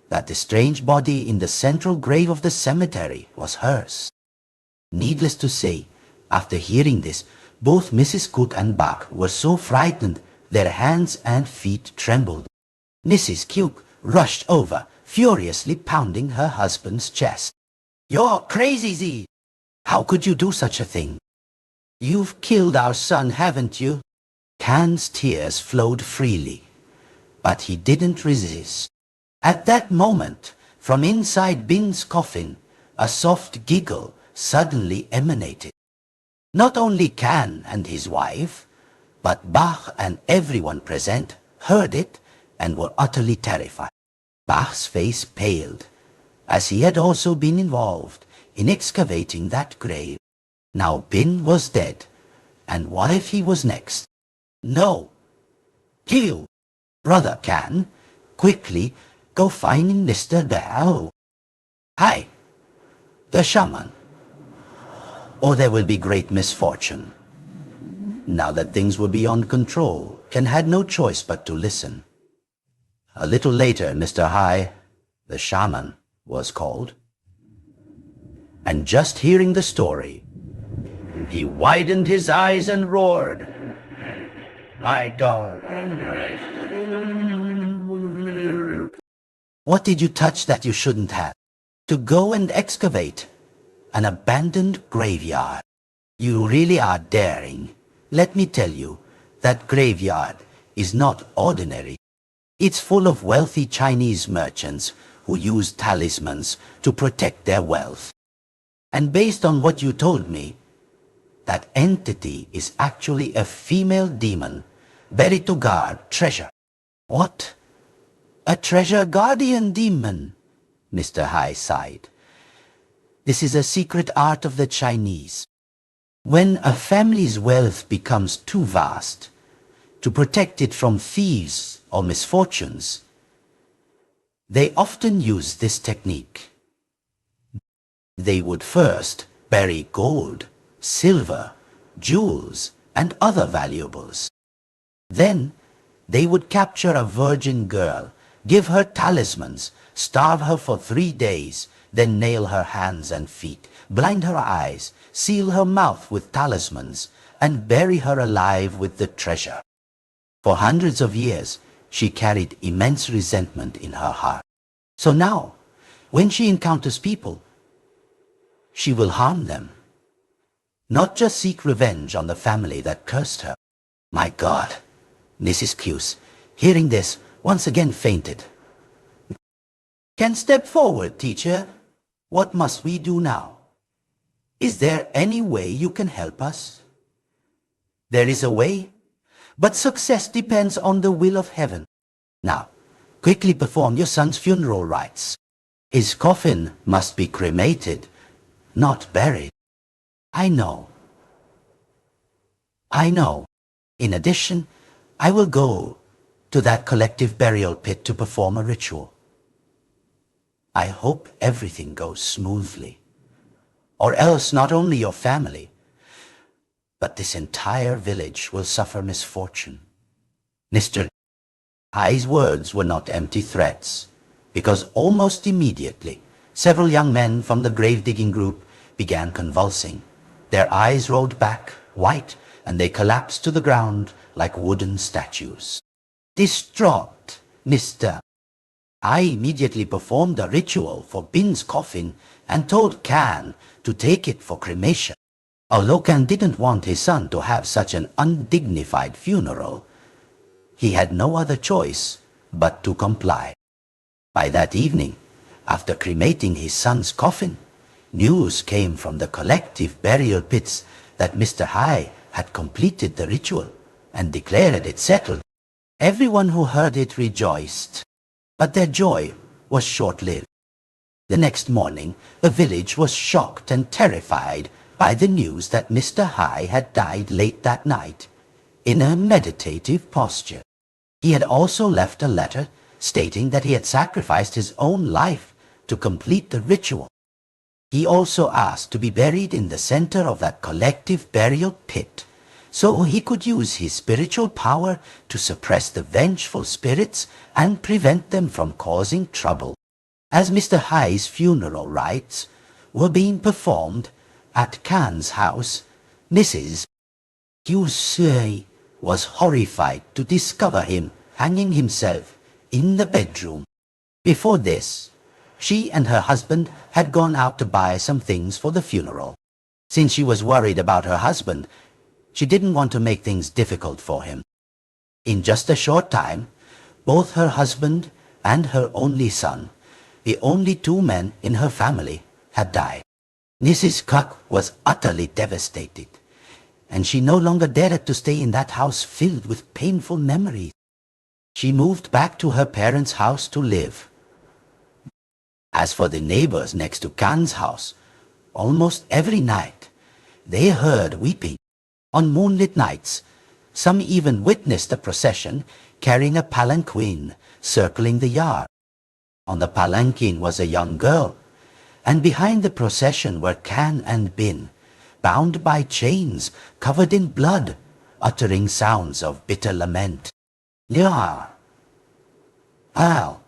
that the strange body in the central grave of the cemetery was hers. Needless to say, after hearing this, both Mrs. Cook and Bach were so frightened their hands and feet trembled. Mrs. Cook rushed over, furiously pounding her husband's chest. "You're crazy, Z! How could you do such a thing? You've killed our son, haven't you?" Can's tears flowed freely, but he didn't resist. At that moment, from inside Bin's coffin, a soft giggle suddenly emanated. Not only Can and his wife, but Bach and everyone present heard it and were utterly terrified. Bach's face paled, as he had also been involved in excavating that grave. Now Bin was dead, and what if he was next? "No! You, Brother Can, quickly go find Mr. Dao. Hi, the shaman, or there will be great misfortune." Now that things were beyond control, Ken had no choice but to listen. A little later, Mr. Hai, the shaman, was called. And just hearing the story, he widened his eyes and roared, "My God! What did you touch that you shouldn't have? To go and excavate an abandoned graveyard. You really are daring. Let me tell you, that graveyard is not ordinary. It's full of wealthy Chinese merchants who use talismans to protect their wealth. And based on what you told me, that entity is actually a female demon buried to guard treasure." "What? A treasure guardian demon?" Mr. Hai sighed. "This is a secret art of the Chinese. When a family's wealth becomes too vast, to protect it from thieves or misfortunes, they often use this technique. They would first bury gold, silver, jewels, and other valuables. Then they would capture a virgin girl, give her talismans, starve her for 3 days, then nail her hands and feet, blind her eyes, seal her mouth with talismans, and bury her alive with the treasure. For hundreds of years, she carried immense resentment in her heart. So now, when she encounters people, she will harm them, not just seek revenge on the family that cursed her." My God! Mrs. Cuse, hearing this, once again fainted. "Can step forward, teacher. What must we do now? Is there any way you can help us?" "There is a way, but success depends on the will of heaven. Now, quickly perform your son's funeral rites. His coffin must be cremated, not buried." I know. In addition, I will go to that collective burial pit to perform a ritual. I hope everything goes smoothly. Or else not only your family, but this entire village will suffer misfortune. Mr. Hai's words were not empty threats, because almost immediately, several young men from the grave-digging group began convulsing. Their eyes rolled back, white, and they collapsed to the ground like wooden statues. Distraught, Mr. I immediately performed a ritual for Bin's coffin and told Can to take it for cremation. Although Can didn't want his son to have such an undignified funeral, he had no other choice but to comply. By that evening, after cremating his son's coffin, news came from the collective burial pits that Mr. Hai had completed the ritual and declared it settled. Everyone who heard it rejoiced, but their joy was short-lived. The next morning, the village was shocked and terrified by the news that Mr. Hai had died late that night, in a meditative posture. He had also left a letter stating that he had sacrificed his own life to complete the ritual. He also asked to be buried in the center of that collective burial pit, so he could use his spiritual power to suppress the vengeful spirits and prevent them from causing trouble. As Mr. Hai's funeral rites were being performed at Kan's house, Mrs. Yu Sui was horrified to discover him hanging himself in the bedroom. Before this, she and her husband had gone out to buy some things for the funeral. Since she was worried about her husband, she didn't want to make things difficult for him. In just a short time, both her husband and her only son, the only two men in her family, had died. Mrs. Kuk was utterly devastated, and she no longer dared to stay in that house filled with painful memories. She moved back to her parents' house to live. As for the neighbors next to Kan's house, almost every night they heard weeping. On moonlit nights, some even witnessed a procession carrying a palanquin circling the yard. On the palanquin was a young girl, and behind the procession were Kan and Bin, bound by chains, covered in blood, uttering sounds of bitter lament. Yeah. Al,